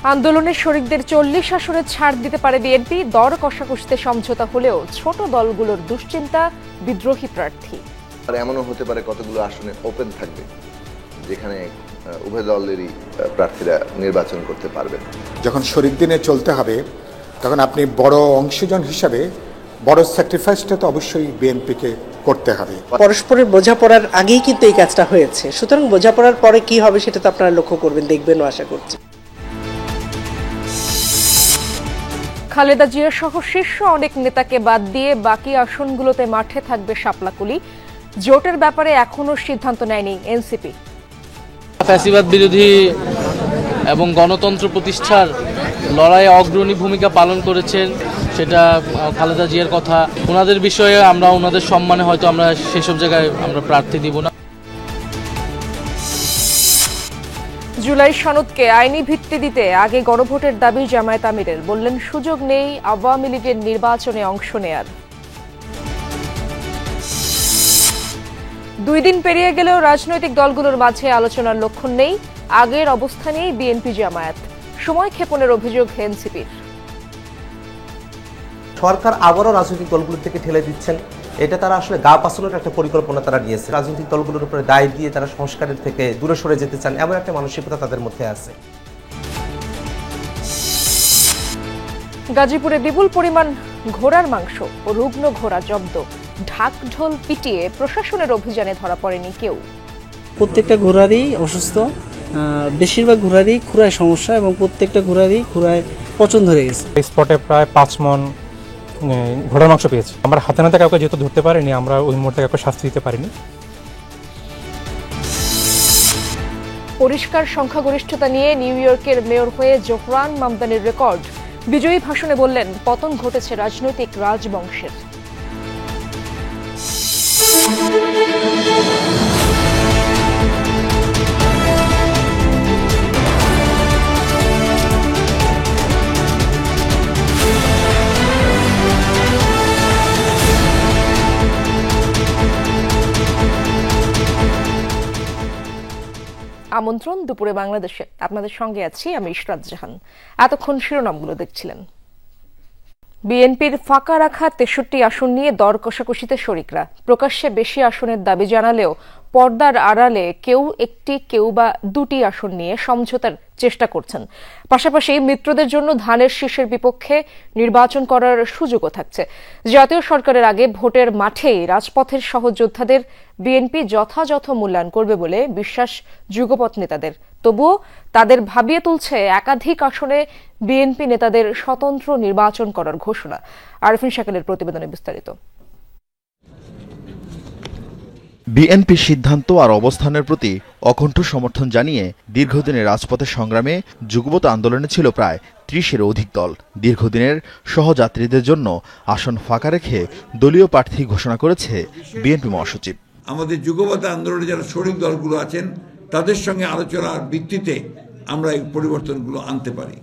আন্দোলনের শরিকদের 40 আসনে ছাড় দিতে পারে বিএনপি। দর কষাকষিতে সমঝোতা হলেও ছোট দলগুলোর দুশ্চিন্তা বিদ্রোহী প্রার্থী। আর এমনও হতে পারে কতগুলো আসনে ওপেন থাকবে যেখানে উভয় দলেরই প্রার্থীরা নির্বাচন করতে পারবেন। যখন শরিক দিনে চলতে হবে তখন আপনি বড় অংশীজন হিসাবে বড় স্যাক্রিফাইসটা তো অবশ্যই বিএনপিকে করতে হবে। পরস্পরের বোঝাপড়ার আগেই কিন্তু এই কাজটা হয়েছে, সুতরাং বোঝাপড়ার পরে কি হবে সেটা তো আপনারা লক্ষ্য করবেন, দেখবেনও আশা করছি। খালেদা জিয়া সহ শীর্ষ অনেক নেতাকে বাদ দিয়ে বাকি আসনগুলোতে মাঠে থাকবে শাপলাকুলি। জোটের ব্যাপারে এখনো সিদ্ধান্ত নেয়নি এনসিপি। ফ্যাসিবাদ বিরোধী এবং গণতন্ত্র প্রতিষ্ঠার লড়াইয়ে অগ্রণী ভূমিকা পালন করেছেন, সেটা খালেদা জিয়ার কথা। ওনাদের বিষয়ে আমরা ওনাদের সম্মানে হয়তো আমরা সেসব জায়গায় আমরা প্রার্থী দিব না। জুলাই সনদকে আইনি ভিত্তি দিতে আগে গণভোটের দাবি জামায়াত আমিরের। বললেন সুযোগ নেই আওয়ামী লীগের নির্বাচনে অংশ নেয়ার। 2 দিন পেরিয়ে গেলেও রাজনৈতিক দলগুলোর মাঝে আলোচনার লক্ষণ নেই। আগের অবস্থানেই বিএনপি জামায়াত। সময় ক্ষেপণের অভিযোগ এনসিপির। সরকার আবারও রাজনৈতিক দলগুলো থেকে ঠেলে দিচ্ছেন, এটা তারা আসলে গা পাসানোর একটা পরিকল্পনা তারা নিয়েছে। রাজনৈতিক দলগুলোর উপরে দায় দিয়ে তারা সংস্কারের থেকে দূরে সরে যেতে চান, এমন একটা মানসিকতা তাদের মধ্যে আছে। গাজীপুরে বিপুল পরিমাণ ঘোড়ার মাংস ও রুগ্ন ঘোড়া জব্দ। ঢাকঢোল পিটিয়ে প্রশাসনের অভিযানে ধরা পড়েনি কেউ। প্রত্যেকটা ঘোড়ারই অসুস্থ, বেশিরভাগ ঘোড়ারই খুরায় সমস্যা এবং প্রত্যেকটা ঘোড়ারই খুরায় পচন ধরে গেছে। স্পটে প্রায় 5 মণ ঘোড়ার মাংস পেয়েছি। আমরা হাতে নাতে কাউকে যেহেতু ধরতে পারিনি, আমরা ওই মুহূর্তে কাউকে শাস্তি দিতে পারিনি। পরিষ্কার সংখ্যাগরিষ্ঠতা নিয়ে নিউ ইয়র্কের মেয়র হয়ে জোহরান মামদানির রেকর্ড। বিজয়ী ভাষণে বললেন পতন ঘটেছে রাজনৈতিক রাজবংশের। আমন্ত্রণ দুপুরে বাংলাদেশে। আপনাদের সঙ্গে আছি আমি ইশরাত জাহান। এতক্ষণ শিরোনামগুলো দেখছিলেন। বিএনপির ফাঁকা রাখা 63 আসন নিয়ে দর কষাকষিতে শরিকরা। প্রকাশ্যে বেশি আসনের দাবি জানালেও পর্দার আড়ালে কেউ একটি কেউ বা 2টি আসন নিয়ে সমঝোতার চেষ্টা করছেন। পাশাপাশি মিত্রদের জন্য ধানের শীষের বিপক্ষে নির্বাচন করার সুযোগও থাকছে। জাতীয় সরকারের আগে ভোটের মাঠেই রাজপথের সহযোদ্ধাদের বিএনপি যথাযথ মূল্যায়ন করবে বলে বিশ্বাস যুগপৎ নেতাদের। তবুও তাদের ভাবিয়ে তুলছে একাধিক আসনে বিএনপি নেতাদের স্বতন্ত্র নির্বাচন করার ঘোষণা। আরিফিন শাকিলের প্রতিবেদনে বিস্তারিত। বিএনপির সিদ্ধান্ত আর অবস্থানের প্রতি অকণ্ঠ সমর্থন জানিয়ে দীর্ঘদিনের রাজপথের সংগ্রামে যুগপৎ আন্দোলনে ছিল প্রায় 30-এরও অধিক দল। দীর্ঘদিনের সহযাত্রীদের জন্য আসন ফাঁকা রেখে দলীয় প্রার্থী ঘোষণা করেছে বিএনপি মহাসচিব। আমাদের যুগপৎ আন্দোলনে যারা শরিক দলগুলো আছেন তাদের সঙ্গে আলোচনার ভিত্তিতে আমরা এই পরিবর্তনগুলো আনতে পারি।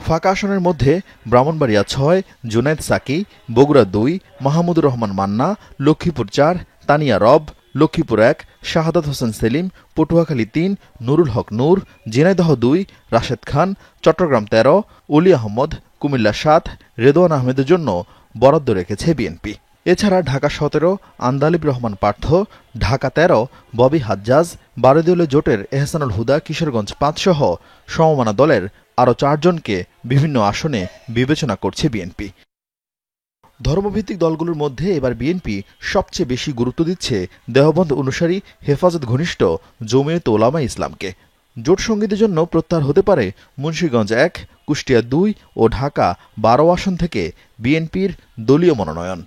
ফাঁকা আসনের মধ্যে ব্রাহ্মণবাড়িয়া 6, জুনায়েদ সাকি, বগুড়া 2, মাহমুদুর রহমান মান্না, লক্ষ্মীপুর 4, তানিয়া রব, লক্ষ্মীপুর 1, শাহাদাত হোসেন সেলিম, পটুয়াখালী 3, নুরুল হক নূর, ঝিনাইদহ 2, রাশেদ খান, চট্টগ্রাম 13, অলি আহমদ, কুমিল্লা 7, রেদওয়ান আহমেদের জন্য বরাদ্দ রেখেছে বিএনপি। এছাড়া ঢাকা 17, আন্দালিব রহমান পার্থ, ঢাকা 13, ববি হাজ্জাজ, 12 দলীয় জোটের এহসানুল হুদা কিশোরগঞ্জ 5 সহ সমমানা দলের আরও 4 জনকে বিভিন্ন আসনে বিবেচনা করছে বিএনপি। ধর্মভিত্তিক দলগুলোর মধ্যে এবার বিএনপি সবচেয়ে বেশি গুরুত্ব দিচ্ছে দেওবন্দ অনুসারী হেফাজত ঘনিষ্ঠ জমিয়তে উলামা ইসলামকে। জোট সঙ্গীদের জন্য প্রত্যাহার হতে পারে মুন্সিগঞ্জ 1, কুষ্টিয়া 2 ও ঢাকা 12 আসন থেকে বিএনপির দলীয় মনোনয়ন।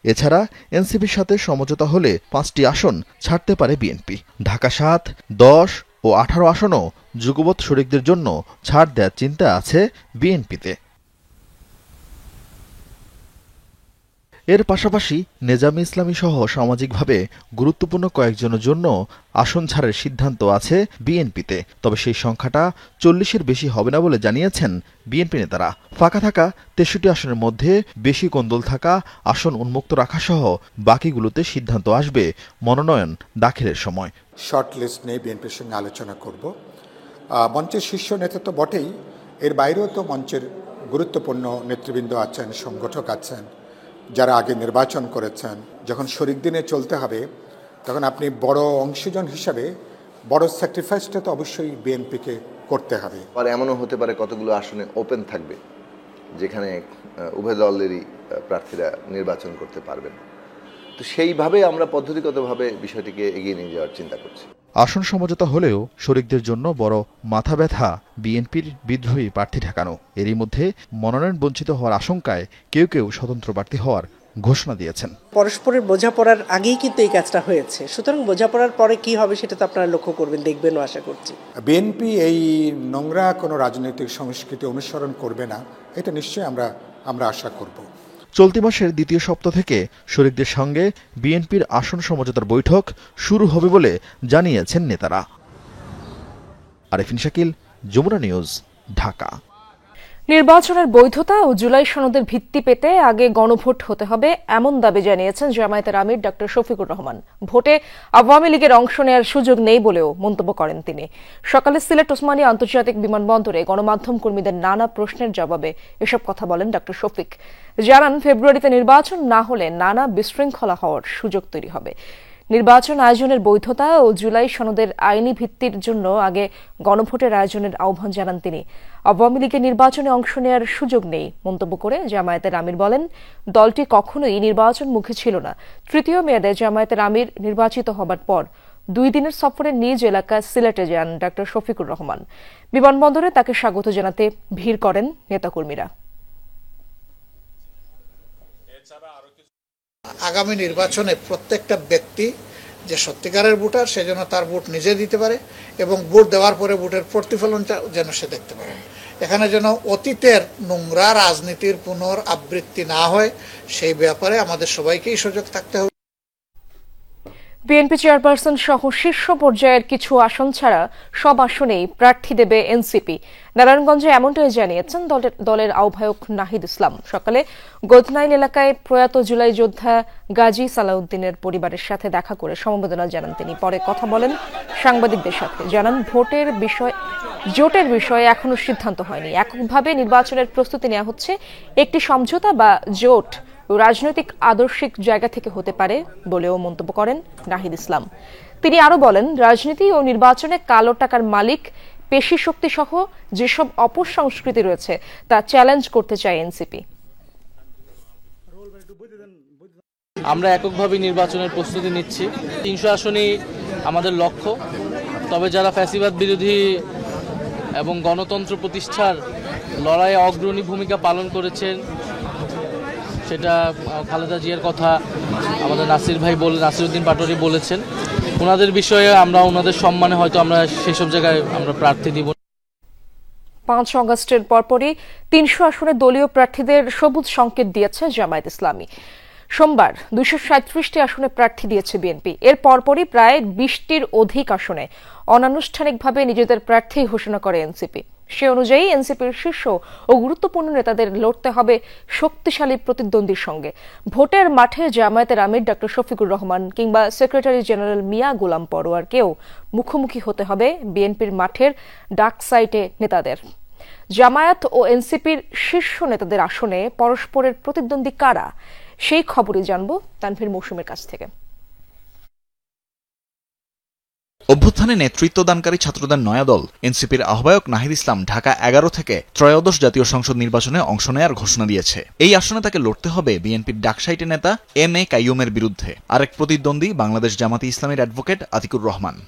এছাড়া এনসিপির সাথে সমঝোতা হলে 5টি আসন ছাড়তে পারে বিএনপি। ঢাকা 7, 10 ও 18 আসনও যুগপৎ শরিকদের জন্য ছাড় দেওয়ার চিন্তা আছে বিএনপিতে। এর পাশাপাশি নেজামে ইসলামী সহ সামাজিকভাবে গুরুত্বপূর্ণ কয়েকজনের জন্য আসন ছাড়ের সিদ্ধান্ত আছে বিএনপিতে। তবে সেই সংখ্যাটা 40-এর বেশি হবে না বলে জানিয়েছেন বিএনপি নেতারা। ফাঁকা থাকা 63 আসনের মধ্যে বেশি কোন্দল থাকা আসন উন্মুক্ত রাখা সহ বাকিগুলোতে সিদ্ধান্ত আসবে মনোনয়ন দাখিলের সময়। শর্ট লিস্ট নিয়ে বিএনপির সঙ্গে আলোচনা করব। মঞ্চের শীর্ষ নেতা তো বটেই, এর বাইরেও তো মঞ্চের গুরুত্বপূর্ণ নেতৃবৃন্দ আছেন, সংগঠক আছেন, যারা আগে নির্বাচন করেছেন। যখন শরিক দিনে চলতে হবে তখন আপনি বড় অংশীজন হিসাবে বড় স্যাক্রিফাইসটা তো অবশ্যই বিএনপিকে করতে হবে। আর এমনও হতে পারে কতগুলো আসনে ওপেন থাকবে যেখানে উভয় দলেরই প্রার্থীরা নির্বাচন করতে পারবেন। তো সেইভাবে আমরা পদ্ধতিগতভাবে বিষয়টিকে এগিয়ে নিয়ে যাওয়ার চিন্তা করছি। আসন সমঝোতা হলেও শরিকদের জন্য বড় মাথা ব্যথা বিএনপির বিদ্রোহী প্রার্থী ঠেকানো। এরই মধ্যে মনোনয়ন বঞ্চিত হওয়ার আশঙ্কায় কেউ কেউ স্বতন্ত্র প্রার্থী হওয়ার ঘোষণা দিয়েছেন। পরস্পরের বোঝাপড়ার আগেই কিন্তু এই কাজটা হয়েছে, সুতরাং বোঝাপড়ার পরে কি হবে সেটা তো আপনারা লক্ষ্য করবেন, দেখবেনও আশা করছি। বিএনপি এই নোংরা কোনো রাজনৈতিক সংস্কৃতি অনুসরণ করবে না, এটা নিশ্চয়ই আমরা আশা করব। চলতি মাসের দ্বিতীয় সপ্তাহ থেকে শরিকদের সঙ্গে বিএনপির আসন সমঝোতার বৈঠক শুরু হবে বলে জানিয়েছেন নেতারা। আরেফিন শাকিল, যমুনা নিউজ, ঢাকা। নির্বাচনের বৈধতা ও জুলাই সনদের ভিত্তি পেতে আগে গণভোট হতে হবে এমন দাবি জানিয়েছেন জামায়াতের আমির ডক্টর শফিকুর রহমান। ভোটে আওয়ামী লীগের অংশ নেওয়ার সুযোগ নেই বলেও মন্তব্য করেন তিনি। সকালে সিলেট ওসমানী আন্তর্জাতিক বিমানবন্দরে গণমাধ্যম কর্মীদের নানা প্রশ্নের জবাবে এসব কথা বলেন ডক্টর শফিক। জানান, ফেব্রুয়ারিতে নির্বাচন না হলে নানা বিশৃঙ্খলা হওয়ার সুযোগ তৈরি হবে। নির্বাচন আয়োজনের বৈধতা ও জুলাই সনদের আইনি ভিত্তির জন্য আগে গণভোটের আয়োজনের আহ্বান জানান তিনি। আওয়ামী লীগের নির্বাচনে অংশ নেওয়ার সুযোগ নেই মন্তব্য করে জামায়াতের আমির বলেন, দলটি কখনোই নির্বাচন মুখে ছিল না। তৃতীয় মেয়াদে জামায়াতের আমির নির্বাচিত হবার পর 2 দিনের সফরে নিজ এলাকা সিলেটে যান ডক্টর শফিকুর রহমান। বিমানবন্দরে তাকে স্বাগত জানাতে ভিড় করেন নেতাকর্মীরা। আগামী নির্বাচনে প্রত্যেকটা ব্যক্তি যে সত্যিকারের ভোটার সে যেন তার ভোট নিজে দিতে পারে এবং ভোট দেওয়ার পরে ভোটের প্রতিফলনটা যেন সে দেখতে পারে। এখানে যেন অতীতের নোংরা রাজনীতির পুনরাবৃত্তি না হয় সেই ব্যাপারে আমাদের সবাইকেই সজাগ থাকতে হবে। বিএনপি চেয়ারপারসন সহ শীর্ষ পর্যায়ের কিছু আসন ছাড়া সব আসনেই প্রার্থী দেবে এনসিপি। নারায়ণগঞ্জে এমনটাই জানিয়েছেন দলের আহ্বায়ক নাহিদ ইসলাম। সকালে গোদনাইল এলাকায় প্রয়াত জুলাই যোদ্ধা গাজী সালাউদ্দিনের পরিবারের সাথে দেখা করে সমবেদনা জানান তিনি। পরে কথা বলেন সাংবাদিকদের সাথে। জানান, জোটের বিষয়ে এখনো সিদ্ধান্ত হয়নি। এককভাবে নির্বাচনের প্রস্তুতি নেওয়া হচ্ছে। একটি সমঝোতা বা জোট রাজনৈতিক আদর্শিক জায়গা থেকে হতে পারে বলেও মন্তব্য করেন নাহিদ ইসলাম। তিনি আরো বলেন, রাজনীতি ও নির্বাচনে কালো টাকার মালিক, পেশি শক্তি সহ যেসব অপসংস্কৃতি রয়েছে তা চ্যালেঞ্জ করতে চায় এনসিপি। আমরা এককভাবে নির্বাচনের প্রস্তুতি নিচ্ছি। 300 আসনই আমাদের লক্ষ্য। তবে যারা ফ্যাসিবাদ বিরোধী এবং গণতন্ত্র প্রতিষ্ঠার লড়াইয়ে অগ্রণী ভূমিকা পালন করেছেন, সেটা খালেদা জিয়ার কথা আমাদের নাসিরউদ্দিন পাটোয়ারি বলেছেন। ওনাদের বিষয়ে আমরা ওনাদের সম্মানে হয়তো আমরা সেসব জায়গায় আমরা প্রার্থী দিব। 5 অগস্টের পরপরই 300 আসনে দলীয় প্রার্থীদের সবুজ সংকেত দিয়েছে জামায়াত ইসলামী। সোমবার 237টি আসনে প্রার্থী দিয়েছে বিএনপি। এর পরপরই প্রায় 20টির অধিক আসনে অনানুষ্ঠানিকভাবে নিজেদের প্রার্থী ঘোষণা করে এনসিপি। সে অনুযায়ী এনসিপির শীর্ষ ও গুরুত্বপূর্ণ নেতাদের লড়তে হবে শক্তিশালী প্রতিদ্বন্দ্বীর সঙ্গে। ভোটের মাঠে জামায়াতের আমির ডক্টর শফিকুর রহমান কিংবা সেক্রেটারি জেনারেল মিয়া গোলাম পরোয়ারকেও মুখোমুখি হতে হবে বিএনপির মাঠের ডাক সাইটে নেতাদের। জামায়াত ও এনসিপির শীর্ষ নেতাদের আসনে পরস্পরের প্রতিদ্বন্দ্বী কারা, সেই খবরই জানব তানভীর মৌসুমের কাছ থেকে। অভ্যুত্থানে নেতৃত্বদানকারী ছাত্রদের নয়া দল এনসিপির আহ্বায়ক নাহিদ ইসলাম ঢাকা 11 থেকে ত্রয়োদশ জাতীয় সংসদ নির্বাচনে অংশ নেয়ার ঘোষণা দিয়েছে। এই আসনে তাকে লড়তে হবে বিএনপির ডাকসাইটে নেতা এম.এ. কাইয়ুমের বিরুদ্ধে। আরেক প্রতিদ্বন্দ্বী বাংলাদেশ জামাতি ইসলামীর অ্যাডভোকেট আতিকুর রহমান।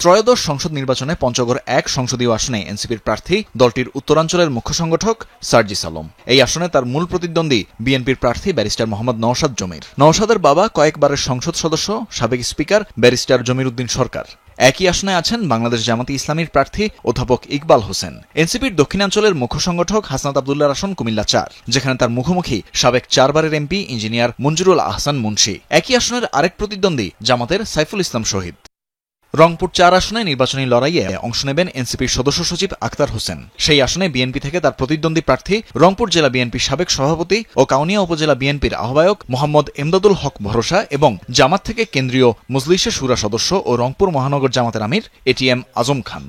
ত্রয়োদশ সংসদ নির্বাচনে পঞ্চগড় 1 সংসদীয় আসনে এনসিপির প্রার্থী দলটির উত্তরাঞ্চলের মুখ্য সংগঠক সার্জিস আলম। এই আসনে তার মূল প্রতিদ্বন্দ্বী বিএনপির প্রার্থী ব্যারিস্টার মোহাম্মদ নওশাদ জমির। নওশাদের বাবা কয়েকবারের সংসদ সদস্য সাবেক স্পিকার ব্যারিস্টার জমির উদ্দিন সরকার। একই আসনে আছেন বাংলাদেশ জামাতি ইসলামীর প্রার্থী অধ্যাপক ইকবাল হোসেন। এনসিপির দক্ষিণাঞ্চলের মুখ্য সংগঠক হাসনাত আব্দুল্লাহর আসন কুমিল্লা 4, যেখানে তার মুখোমুখি সাবেক 4 বারের এমপি ইঞ্জিনিয়ার মঞ্জুরুল আহসান মুন্সি। একই আসনের আরেক প্রতিদ্বন্দ্বী জামাতের সাইফুল ইসলাম শহীদ। রংপুর 4 আসনে নির্বাচনী লড়াইয়ে অংশ নেবেন এনসিপির সদস্য সচিব আক্তার হোসেন। সেই আসনে বিএনপি থেকে তার প্রতিদ্বন্দ্বী প্রার্থী রংপুর জেলা বিএনপির সাবেক সভাপতি ও কাউনিয়া উপজেলা বিএনপির আহ্বায়ক মোহাম্মদ এমদাদুল হক ভরসা এবং জামাত থেকে কেন্দ্রীয় মজলিসে শুরা সদস্য ও রংপুর মহানগর জামাতের আমির এটিএম আজম খান।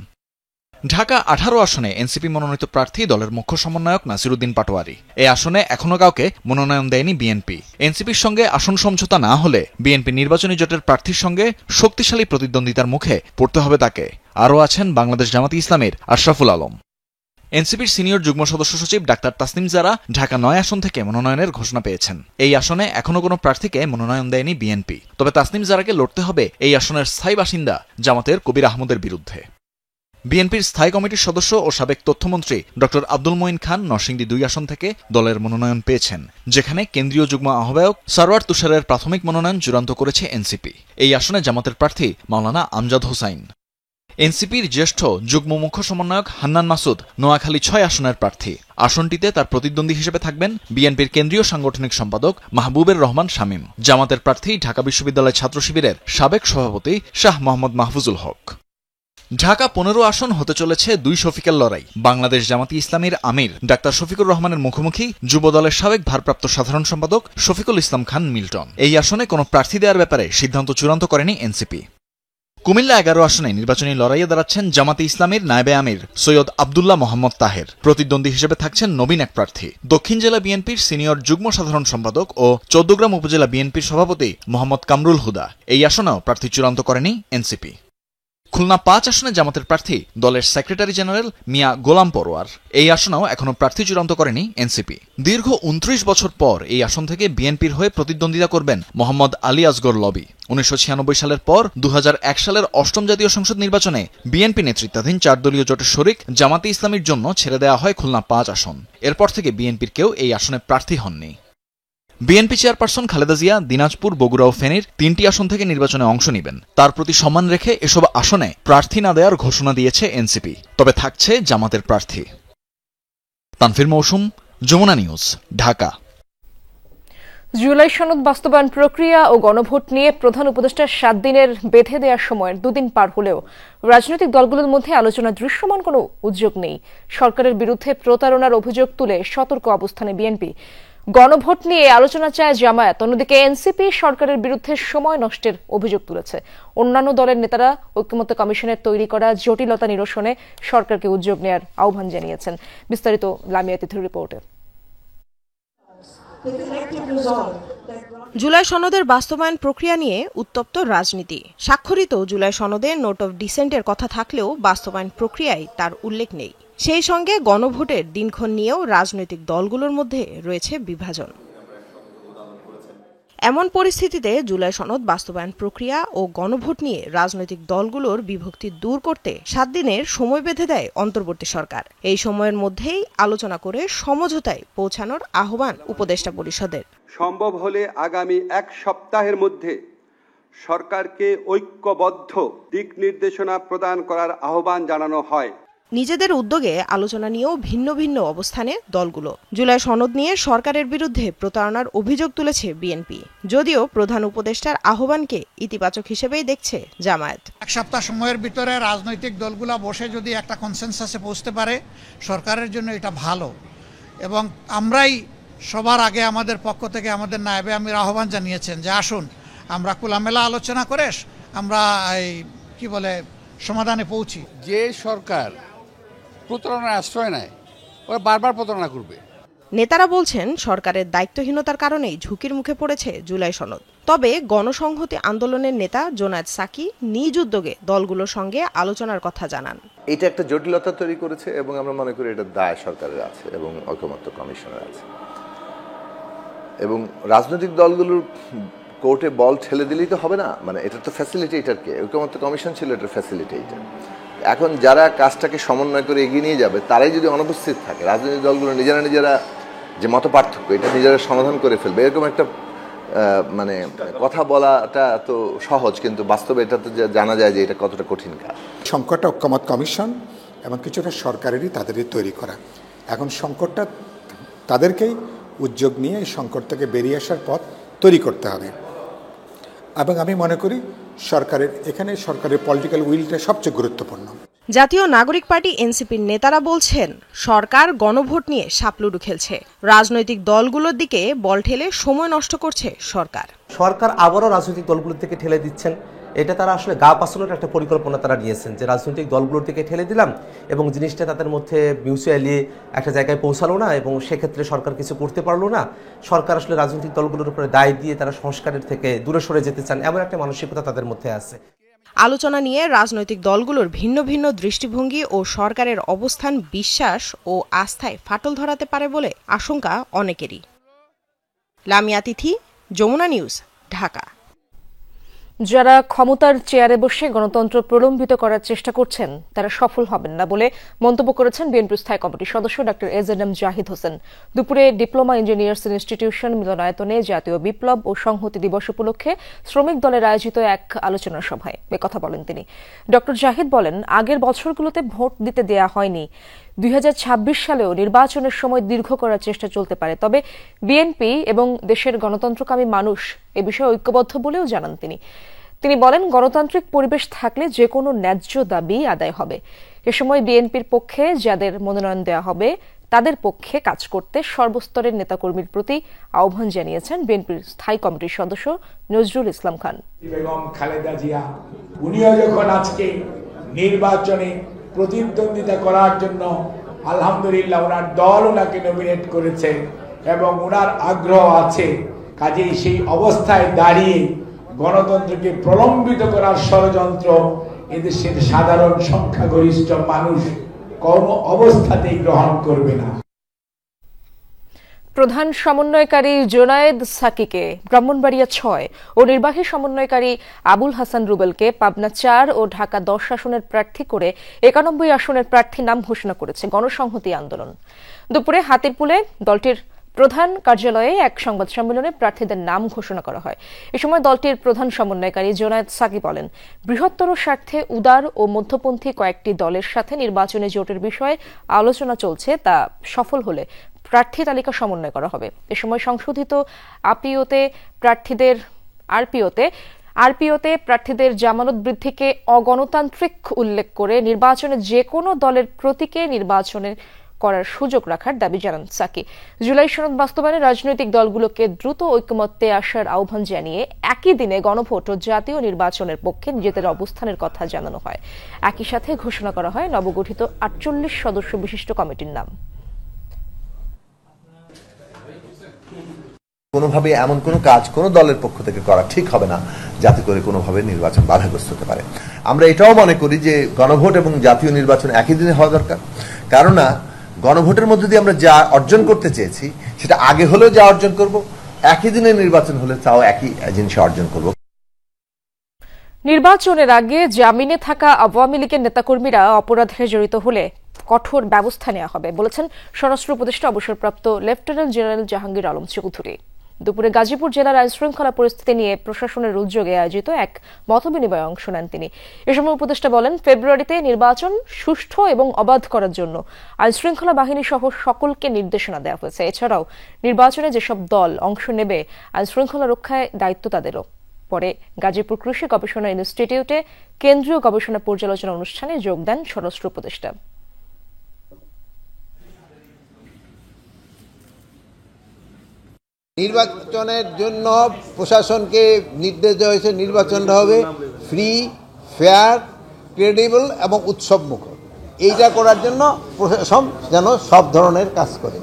ঢাকা 18 আসনে এনসিপি মনোনীত প্রার্থী দলের মুখ্য সমন্বয়ক নাসিরউদ্দিন পাটোয়ারী। এই আসনে এখনো কাউকে মনোনয়ন দেয়নি বিএনপি। এনসিপির সঙ্গে আসন সমঝোতা না হলে বিএনপি নির্বাচনী জোটের প্রার্থীর সঙ্গে শক্তিশালী প্রতিদ্বন্দ্বিতার মুখে পড়তে হবে তাকে। আরও আছেন বাংলাদেশ জামাতে ইসলামের আশরাফুল আলম। এনসিপির সিনিয়র যুগ্ম সদস্য সচিব ডাক্তার তাসনিম জারা ঢাকা 9 আসন থেকে মনোনয়নের ঘোষণা পেয়েছেন। এই আসনে এখনো কোনো প্রার্থীকে মনোনয়ন দেয়নি বিএনপি। তবে তাসনিম জারাকে লড়তে হবে এই আসনের স্থায়ী বাসিন্দা জামাতের কবির আহমদের বিরুদ্ধে। বিএনপির স্থায়ী কমিটির সদস্য ও সাবেক তথ্যমন্ত্রী ড আব্দুল মঈন খান নরসিংদী 2 আসন থেকে দলের মনোনয়ন পেয়েছেন, যেখানে কেন্দ্রীয় যুগ্ম আহ্বায়ক সরওয়ার তুষারের প্রাথমিক মনোনয়ন চূড়ান্ত করেছে এনসিপি। এই আসনে জামাতের প্রার্থী মাওলানা আমজাদ হোসাইন। এনসিপির জ্যেষ্ঠ যুগ্ম মুখ্য সমন্বয়ক হান্নান মাসুদ নোয়াখালী 6 আসনের প্রার্থী। আসনটিতে তার প্রতিদ্বন্দ্বী হিসেবে থাকবেন বিএনপির কেন্দ্রীয় সাংগঠনিক সম্পাদক মাহবুবের রহমান শামীম। জামাতের প্রার্থী ঢাকা বিশ্ববিদ্যালয় ছাত্র শিবিরের সাবেক সভাপতি শাহ মোহাম্মদ মাহফুজুল হক। ঢাকা 15 আসন হতে চলেছে 2 শফিকের লড়াই। বাংলাদেশ জামাতে ইসলামীর আমির ডাক্তার শফিকুর রহমানের মুখোমুখি যুব দলের সাবেক ভারপ্রাপ্ত সাধারণ সম্পাদক শফিকুল ইসলাম খান মিল্টন। এই আসনে কোনো প্রার্থী দেওয়ার ব্যাপারে সিদ্ধান্ত চূড়ান্ত করেনি এনসিপি। কুমিল্লা 11 আসনে নির্বাচনী লড়াইয়ে দাঁড়াচ্ছেন জামাতে ইসলামীর নায়েবে আমির সৈয়দ আব্দুল্লাহ মোহাম্মদ তাহের। প্রতিদ্বন্দ্বী হিসেবে থাকছেন নবীন এক প্রার্থী। দক্ষিণ জেলা বিএনপির সিনিয়র যুগ্ম সাধারণ সম্পাদক ও চৌদ্দগ্রাম উপজেলা বিএনপির সভাপতি মোহাম্মদ কামরুল হুদা। এই আসনেও প্রার্থী চূড়ান্ত করেনি এনসিপি। খুলনা 5 আসনে জামাতের প্রার্থী দলের সেক্রেটারি জেনারেল মিয়া গোলাম পরোয়ার। এই আসনেও এখনো প্রার্থী চূড়ান্ত করেনি এনসিপি। দীর্ঘ 29 বছর পর এই আসন থেকে বিএনপির হয়ে প্রতিদ্বন্দ্বিতা করবেন মোহাম্মদ আলী আসগর লবি। 1996 সালের পর 2001 সালের 8ম জাতীয় সংসদ নির্বাচনে বিএনপি নেতৃত্বাধীন 4 দলীয় জোটের শরিক জামাতে ইসলামীর জন্য ছেড়ে দেওয়া হয় খুলনা 5 আসন। এরপর থেকে বিএনপির কেউ এই আসনে প্রার্থী হননি। বিএনপি চেয়ারপারসন খালেদা জিয়া দিনাজপুর, বগুড়া ও ফেনীর 3টি আসন থেকে নির্বাচনে অংশ নেবেন। তার প্রতি সম্মান রেখে এসব আসনে প্রার্থী না দেওয়ার ঘোষণা দিয়েছে এনসিপি। তবে থাকছে জামাতের প্রার্থী। তানফির মৌসুম, যমুনা নিউজ, ঢাকা। জুলাই সনদ বাস্তবায়ন প্রক্রিয়া ও গণভোট নিয়ে প্রধান উপদেষ্টার 7 দিনের বেঁধে দেওয়ার সময়ের 2 দিন পার হলেও রাজনৈতিক দলগুলোর মধ্যে আলোচনা দৃশ্যমান কোনো উদ্যোগ নেই। সরকারের বিরুদ্ধে প্রতারণার অভিযোগ তুলে সতর্ক অবস্থানে বিএনপি। গণভোট নিয়ে আলোচনা চায় জামায়াত। অন্যদিকে এনসিপি সরকারের বিরুদ্ধে সময় নষ্টের অভিযোগ তুলেছে। অন্যান্য দলের নেতারা ঐক্যমত্য কমিশনের তৈরি করা জটিলতা নিরসনে সরকারকে উদ্যোগ নেওয়ার আহ্বান জানিয়েছেন। বিস্তারিত লামিয়া তিথির রিপোর্টে। জুলাই সনদের বাস্তবায়ন প্রক্রিয়া নিয়ে উত্তপ্ত রাজনীতি। স্বাক্ষরিত জুলাই সনদে নোট অফ ডিসেন্টের কথা থাকলেও বাস্তবায়ন প্রক্রিয়ায় তার উল্লেখ নেই। সেই সঙ্গে গণভোটের দিনক্ষণ নিয়েও রাজনৈতিক দলগুলোর মধ্যে রয়েছে বিভাজন। এমন পরিস্থিতিতে জুলাই সনদ বাস্তবায়ন প্রক্রিয়া ও গণভোট নিয়ে রাজনৈতিক দলগুলোর বিভক্তি দূর করতে 7 দিনের সময় বেঁধে দেয় অন্তর্বর্তী সরকার। এই সময়ের মধ্যেই আলোচনা করে সমঝোতায় পৌঁছানোর আহ্বান উপদেষ্টা পরিষদের। সম্ভব হলে আগামী 1 সপ্তাহের মধ্যে সরকারকে ঐক্যবদ্ধ দিক নির্দেশনা প্রদান করার আহ্বান জানানো হয়। নিজেদের উদ্যোগে আলোচনা নিয়েও ভিন্ন ভিন্ন অবস্থানে দলগুলো। জুলাই সনদ নিয়ে সরকারের বিরুদ্ধে প্রতারণার অভিযোগ তুলেছে বিএনপি, যদিও প্রধান উপদেষ্টার আহ্বানকে ইতিবাচক হিসেবেই দেখছে জামায়াত। 1 সপ্তাহ সময়ের ভিতরে রাজনৈতিক দলগুলো বসে যদি একটা কনসেনসাসে পৌঁছতে পারে সরকারের জন্য এটা ভালো। এবং আমরাই সবার আগে আমাদের পক্ষ থেকে আমাদের নায়েবে আমির আহ্বান জানিয়েছেন যে আসুন আমরা খোলামেলা আলোচনা করে আমরা সমাধানে পৌঁছি। যে সরকার প্রতারণার আশ্রয় নেয় ওরা বারবার প্রতারণা করবে। নেতারা বলছেন সরকারের দায়িত্বহীনতার কারণেই ঝুঁকির মুখে পড়েছে জুলাই সনদ। তবে গণসংহতি আন্দোলনের নেতা জোনায়েদ সাকি নিজ উদ্যোগে দলগুলোর সঙ্গে আলোচনার কথা জানান। এটা একটা জটিলতা তৈরি করেছে এবং আমরা মনে করি এটা দায় সরকারের আছে এবং ঐকমত্য কমিশনের আছে। এবং রাজনৈতিক দলগুলোর কোর্টে বল ঠেলে দিলেই তো হবে না, মানে এটা তো ফ্যাসিলিটেটর কে, ঐকমত্য কমিশন ছিল এটা ফ্যাসিলিটেটর। এখন যারা কাজটাকে সমন্বয় করে এগিয়ে নিয়ে যাবে তারাই যদি অনুপস্থিত থাকে, রাজনৈতিক দলগুলো নিজেরা যে মত পার্থক্য এটা নিজেরা সমাধান করে ফেলবে, এরকম একটা কথা বলাটা তো সহজ, কিন্তু বাস্তবে এটা তো জানা যায় যে এটা কতটা কঠিন কাজ। সংকটটা ঐকমত্য কমিশন এবং কিছুটা সরকারেরই তাদেরই তৈরি করা। এখন সংকটটা তাদেরকেই উদ্যোগ নিয়ে এই সংকট থেকে বেরিয়ে আসার পথ তৈরি করতে হবে। এবং আমি মনে করি সরকারের পলিটিক্যাল উইলটা সবচেয়ে গুরুত্বপূর্ণ। জাতীয় নাগরিক পার্টি এনসিপির নেতারা বলছেন সরকার গণভোট নিয়ে সাপলুডু খেলছে। রাজনৈতিক দলগুলোর দিকে বল ঠেলে সময় নষ্ট করছে সরকার। সরকার আবারও রাজনৈতিক দলগুলোর থেকে ঠেলে দিচ্ছেন এটা তারা আসলে গা পাসানোর একটা পরিকল্পনা তারা নিয়েছেন, যে রাজনৈতিক দলগুলোর থেকে ঠেলে দিলাম এবং জিনিসটা তাদের মধ্যে মিউচুয়ালি একটা জায়গায় পৌঁছালো না এবং সেক্ষেত্রে সরকার কিছু করতে পারলো না। সরকার আসলে রাজনৈতিক দলগুলোর উপরে দায় দিয়ে তারা সংস্কারের থেকে দূরে সরে যেতে চান, এমন একটা মানসিকতা তাদের মধ্যে আছে। আলোচনা নিয়ে রাজনৈতিক দলগুলোর ভিন্ন ভিন্ন দৃষ্টিভঙ্গি ও সরকারের অবস্থান বিশ্বাস ও আস্থায় ফাটল ধরাতে পারে বলে আশঙ্কা অনেকেরই। লামিয়া তিথি, যমুনা নিউজ, ঢাকা। যারা ক্ষমতার চেয়ারে বসে গণতন্ত্র প্রলম্বিত করার চেষ্টা করছেন তারা সফল হবেন না বলে মন্তব্য করেছেন বিএনপির স্থায়ী কমিটির সদস্য ডক্টর এজএনএম জাহিদ হোসেন। দুপুরে ডিপ্লোমা ইঞ্জিনিয়ার্স ইনস্টিটিউশন মিলনায়তনে জাতীয় বিপ্লব ও সংহতি দিবস উপলক্ষে শ্রমিক দলের আয়োজিত এক আলোচনা সভায় একথা বলেন তিনি। ডক্টর জাহিদ বলেন, আগের বছরগুলোতে ভোট দিতে দেয়া হয়নি। 2026 সালেও নির্বাচনের সময় দীর্ঘ করার চেষ্টা চলতে পারে, তবে বিএনপি এবং দেশের গণতন্ত্রকামী মানুষ এ বিষয়ে ঐক্যবদ্ধ বলেও জানান তিনি বলেন, গণতান্ত্রিক পরিবেশ থাকলে যে কোনো ন্যায্য দাবি আদায় হবে। এ সময় বিএনপির পক্ষে যাদের মনোনয়ন দেওয়া হবে তাদের পক্ষে কাজ করতে সর্বস্তরের নেতাকর্মীর প্রতি আহ্বান জানিয়েছেন বিএনপির স্থায়ী কমিটির সদস্য নজরুল ইসলাম খান। বেগম খালেদা জিয়া উনিও যখন আজকে নির্বাচনে প্রতিদ্বন্দ্বিতা করার জন্য আলহামদুলিল্লাহ ওনার দল ওনাকে নমিনেট করেছে এবং ওনার আগ্রহ আছে, কাজেই সেই অবস্থায় দাঁড়িয়ে গণতন্ত্রকে প্রলম্বিত করার ষড়যন্ত্র এদেশের সাধারণ সংখ্যাগরিষ্ঠ মানুষ কোন অবস্থাতেই গ্রহণ করবে না। প্রধান সমন্বয়কারী জোনায়েদ সাকিকে ব্রাহ্মণবাড়িয়া 6 ও নির্বাহী সমন্বয়কারী আবুল হাসান রুবেলকে পাবনা 4 ও ঢাকা 10 আসনের প্রার্থী করে 91 আসনের প্রার্থীর নাম ঘোষণা করেছে গণসংহতি আন্দোলন। দুপুরে হাতিরপুলে দলটির প্রধান কার্যালয়ে এক সংবাদ সম্মেলনে প্রার্থীদের নাম ঘোষণা করা হয়। এ সময় দলটির প্রধান সমন্বয়কারী জোনায়েদ সাকি বলেন, বৃহত্তর স্বার্থে উদার ও মধ্যপন্থী কয়েকটি দলের সাথে নির্বাচনে জোটের বিষয়ে আলোচনা চলছে, তা সফল হলে প্রার্থী তালিকা সমন্বয় করা হবে। এ সময় সংশোধিত আরপিওতে প্রার্থীদের জামানত বৃদ্ধিকে অগণতান্ত্রিক উল্লেখ করে নির্বাচনে যে কোনো দলের প্রতীকে নির্বাচনে করার সুযোগ রাখার দাবি জানান সাকি। জুলাই সনদ বাস্তবায়নে রাজনৈতিক দলগুলোকে দ্রুত ঐকমত্যে আসার আহ্বান জানিয়ে একই দিনে গণভোট ও জাতীয় নির্বাচনের পক্ষে নিজেদের অবস্থানের কথা জানানো হয়। একই সাথে ঘোষণা করা হয় নবগঠিত 48 সদস্য বিশিষ্ট কমিটির নাম। কোনোভাবে এমন কোনো কাজ কোনো দলের পক্ষ থেকে করা ঠিক হবে না যাতে করে কোনোভাবে নির্বাচন বাধাগ্রস্ত হতে পারে। আমরা এটাও মনে করি যে গণভোট এবং জাতীয় নির্বাচন একই দিনে হওয়া দরকার, কারণ গণভোটের মধ্যে দিয়ে আমরা যা অর্জন করতে চেয়েছি সেটা আগে হলেও যা অর্জন করব, একই দিনে নির্বাচন হলে তাও একই জিনিস অর্জন করব। নির্বাচনের আগে জামিনে থাকা আওয়ামী লীগের নেতাকর্মীরা অপরাধে জড়িত হলে কঠোর ব্যবস্থা নেওয়া হবে বলেছেন স্বরাষ্ট্র উপদেষ্টা অবসরপ্রাপ্ত লেফটেন্যান্ট জেনারেল জাহাঙ্গীর আলম চৌধুরী। দুপুরে গাজীপুর জেলার আইনশৃঙ্খলা পরিস্থিতি নিয়ে প্রশাসনের উদ্যোগে আয়োজিত এক মতবিনিময়ে অংশ নেন তিনি। এ সময় উপদেষ্টা বলেন, ফেব্রুয়ারিতে নির্বাচন সুষ্ঠু এবং অবাধ করার জন্য আইনশৃঙ্খলা বাহিনী সহ সকলকে নির্দেশনা দেওয়া হয়েছে। এছাড়াও নির্বাচনে যেসব দল অংশ নেবে আইনশৃঙ্খলা রক্ষায় দায়িত্ব তাদেরও। পরে গাজীপুর কৃষি গবেষণা ইনস্টিটিউটে কেন্দ্রীয় গবেষণা পর্যালোচনা অনুষ্ঠানে যোগ দেন স্বরাষ্ট্র উপদেষ্টা। নির্বাচনের জন্য প্রশাসনকে নির্দেশ দেওয়া হয়েছে নির্বাচনটা হবে ফ্রি, ফেয়ার, ক্রেডিবল এবং উৎসবমুখর। এইটা করার জন্য প্রশাসন যেন সব ধরনের কাজ করে।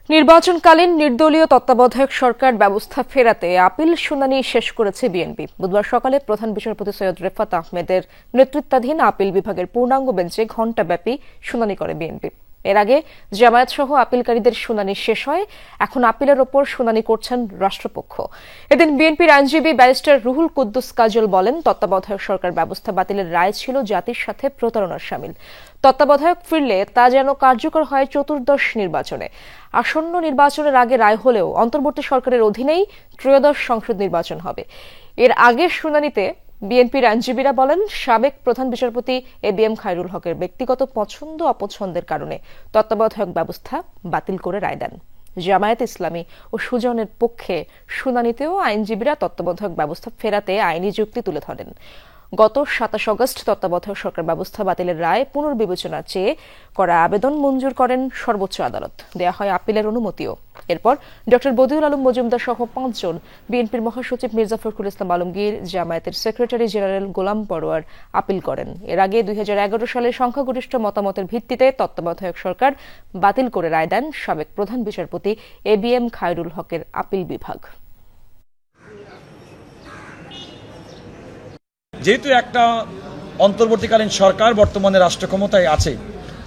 নির্বাচনকালীন নির্দলীয় তত্ত্বাবধায়ক সরকার ব্যবস্থা ফেরাতে আপিল শুনানি শেষ করেছে বিএনপি। বুধবার সকালে প্রধান বিচারপতি সৈয়দ রেফাত আহমেদের নেতৃত্বাধীন আপিল বিভাগের পূর্ণাঙ্গ বেঞ্চে ঘণ্টাব্যাপী শুনানি করে বিএনপি। এর আগে জামায়াত সহ আপিলকারীদের শুনানি শেষ হয়। এখন আপিলের ওপর শুনানি করছেন রাষ্ট্রপক্ষ। এদিন বিএনপির আইনজীবী ব্যারিস্টার রুহুল কুদ্দুস কাজল বলেন, তত্ত্বাবধায়ক সরকার ব্যবস্থা বাতিলের রায় ছিল জাতির সাথে প্রতারণার শামিল। তত্ত্বাবধায়ক ফিরলে তা যেন কার্যকর হয় চতুর্দশ নির্বাচনে। আসন্ন নির্বাচনের আগে রায় হলেও অন্তর্বর্তী সরকারের অধীনেই ত্রয়োদশ সংসদ নির্বাচন হবে। এর আগের শুনানিতে বিএনপির আইনজীবীরা বলেন, সাবেক প্রধান বিচারপতি এবিএম খায়রুল হকের ব্যক্তিগত পছন্দ অপছন্দের কারণে তত্ত্বাবধায়ক ব্যবস্থা বাতিল করে রায় দেন। জামায়াত ইসলামী ও সুজনের পক্ষে শুনানিতেও আইনজীবীরা তত্ত্বাবধায়ক ব্যবস্থা ফেরাতে আইনি যুক্তি তুলে ধরেন। গত 27 আগস্ট তত্ত্বাবধায়ক সরকার ব্যবস্থা বাতিলের রায় পুনর্বিবেচনা চেয়ে করা আবেদন মঞ্জুর করেন সর্বোচ্চ আদালত। দেয়া হয় আপিলের অনুমতিও। এরপর ডক্টর বদিউল আলম মজুমদার সহ 5 জন, বিএনপির মহাসচিব মির্জা ফখরুল ইসলাম আলমগীর, জামায়াতের সেক্রেটারি জেনারেল গোলাম পরোয়ার আপিল করেন। এর আগে 2011 সালে সংখ্যাগরিষ্ঠ মতামতের ভিত্তিতে তত্ত্বাবধায়ক সরকার বাতিল করে রায় দেন সাবেক প্রধান বিচারপতি ABM খায়রুল হকের আপিল বিভাগ। যেহেতু একটা অন্তর্বর্তীকালীন সরকার বর্তমানে রাষ্ট্র ক্ষমতায় আছে,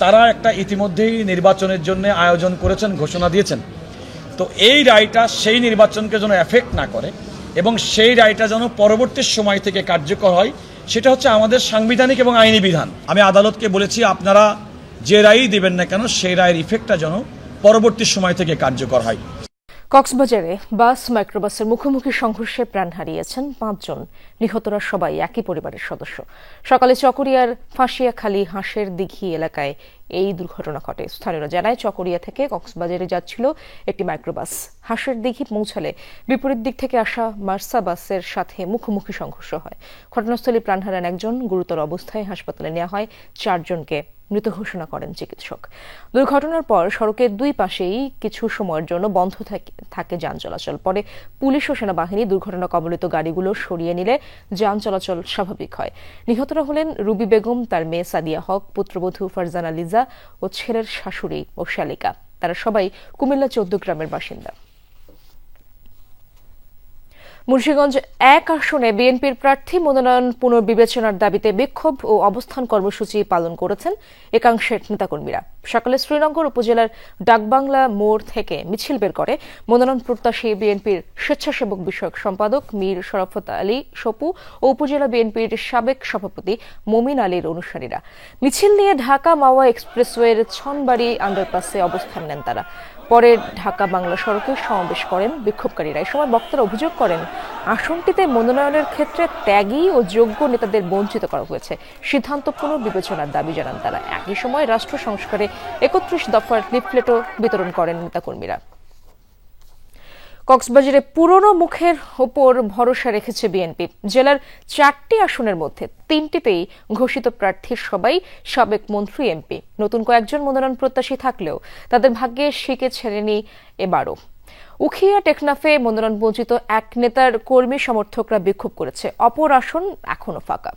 তারা একটা ইতিমধ্যেই নির্বাচনের জন্য আয়োজন করেছেন, ঘোষণা দিয়েছেন। তো এই রায়টা সেই নির্বাচনকে যেন এফেক্ট না করে এবং সেই রায়টা যেন পরবর্তী সময় থেকে কার্যকর হয়, সেটা হচ্ছে আমাদের সাংবিধানিক এবং আইনি বিধান। আমি আদালতকে বলেছি, আপনারা যে রায়ই দেবেন না কেন সেই রায়ের ইফেক্টটা যেন পরবর্তী সময় থেকে কার্যকর হয়। কক্সবাজারে বাস মাইক্রোবাসের মুখোমুখি সংঘর্ষে প্রাণ হারিয়েছেন 5 জন। নিহতরা সবাই একই পরিবারের সদস্য। সকালে চকরিয়ার ফাঁসিয়াখালী হাঁসের দিঘি এলাকায় এই দুর্ঘটনা ঘটে। স্থানীয়রা জানায়, চকরিয়া থেকে কক্সবাজারে যাচ্ছিল একটি মাইক্রোবাস। হাঁসের দিঘি পৌঁছালে বিপরীত দিক থেকে আসা মার্সা বাসের সাথে মুখোমুখি সংঘর্ষ হয়। ঘটনাস্থলে প্রাণ হারান একজন, গুরুতর অবস্থায় হাসপাতালে নেওয়া হয়। 4 জনকে মৃত ঘোষণা করেন চিকিৎসক। দুর্ঘটনার পর সড়কের দুই পাশেই কিছু সময়ের জন্য বন্ধ থাকে যান চলাচল। পরে পুলিশ ও সেনাবাহিনী দুর্ঘটনা কবলিত গাড়িগুলো সরিয়ে নিলে যান চলাচল স্বাভাবিক হয়। নিহতরা হলেন রুবি বেগম, তার মেয়ে সাদিয়া হক, পুত্রবধূ ফারজানা লিজা ও ছেলের শাশুড়ি ও শালিকা। তারা সবাই কুমিল্লা 14 গ্রামের বাসিন্দা। মুন্সিগঞ্জ 1 আসনে বিএনপির প্রার্থী মনোনয়ন পুনর্বিবেচনার দাবিতে বিক্ষোভ ও অবস্থান কর্মসূচি পালন করেছেন একাংশের নেতাকর্মীরা। সকালে শ্রীনগর উপজেলার ডাকবাংলা মোড় থেকে মিছিল বের করে মনোনয়ন প্রত্যাশী বিএনপির স্বেচ্ছাসেবক বিষয়ক সম্পাদক মীর শরাফত আলী সপু ও উপজেলা বিএনপির সাবেক সভাপতি মমিন আলীর অনুসারীরা। মিছিল নিয়ে ঢাকা মাওয়া এক্সপ্রেসওয়ের ছনবাড়ি আন্ডারপাসে অবস্থান নেন তারা। পরে ঢাকা বাংলা সড়কে সমাবেশ করেন বিক্ষোভকারীরা। এই সময় বক্তারা অভিযোগ করেন, আসনটিতে মনোনয়নের ক্ষেত্রে ত্যাগী ও যোগ্য নেতাদের বঞ্চিত করা হয়েছে। সিদ্ধান্ত পুনর্বিবেচনার দাবি জানান তারা। একই সময় রাষ্ট্র সংস্কারে 31 দফার লিফলেটও বিতরণ করেন নেতাকর্মীরা। কক্সবাজারে পুরনো মুখের ওপর ভরসা রেখেছে বিএনপি। জেলার 4টি আসনের মধ্যে 3টিতেই ঘোষিত প্রার্থীর সবাই সাবেক মন্ত্রী, এমপি। নতুন কয়েকজন মনোনয়ন প্রত্যাশী থাকলেও তাদের ভাগ্যে শিকে ছেড়েনি এবারও। উখিয়া টেকনাফে মনোনয়ন বঞ্চিত এক নেতার কর্মী সমর্থকরা বিক্ষোভ করেছে। অপর আসন এখনো ফাঁকা।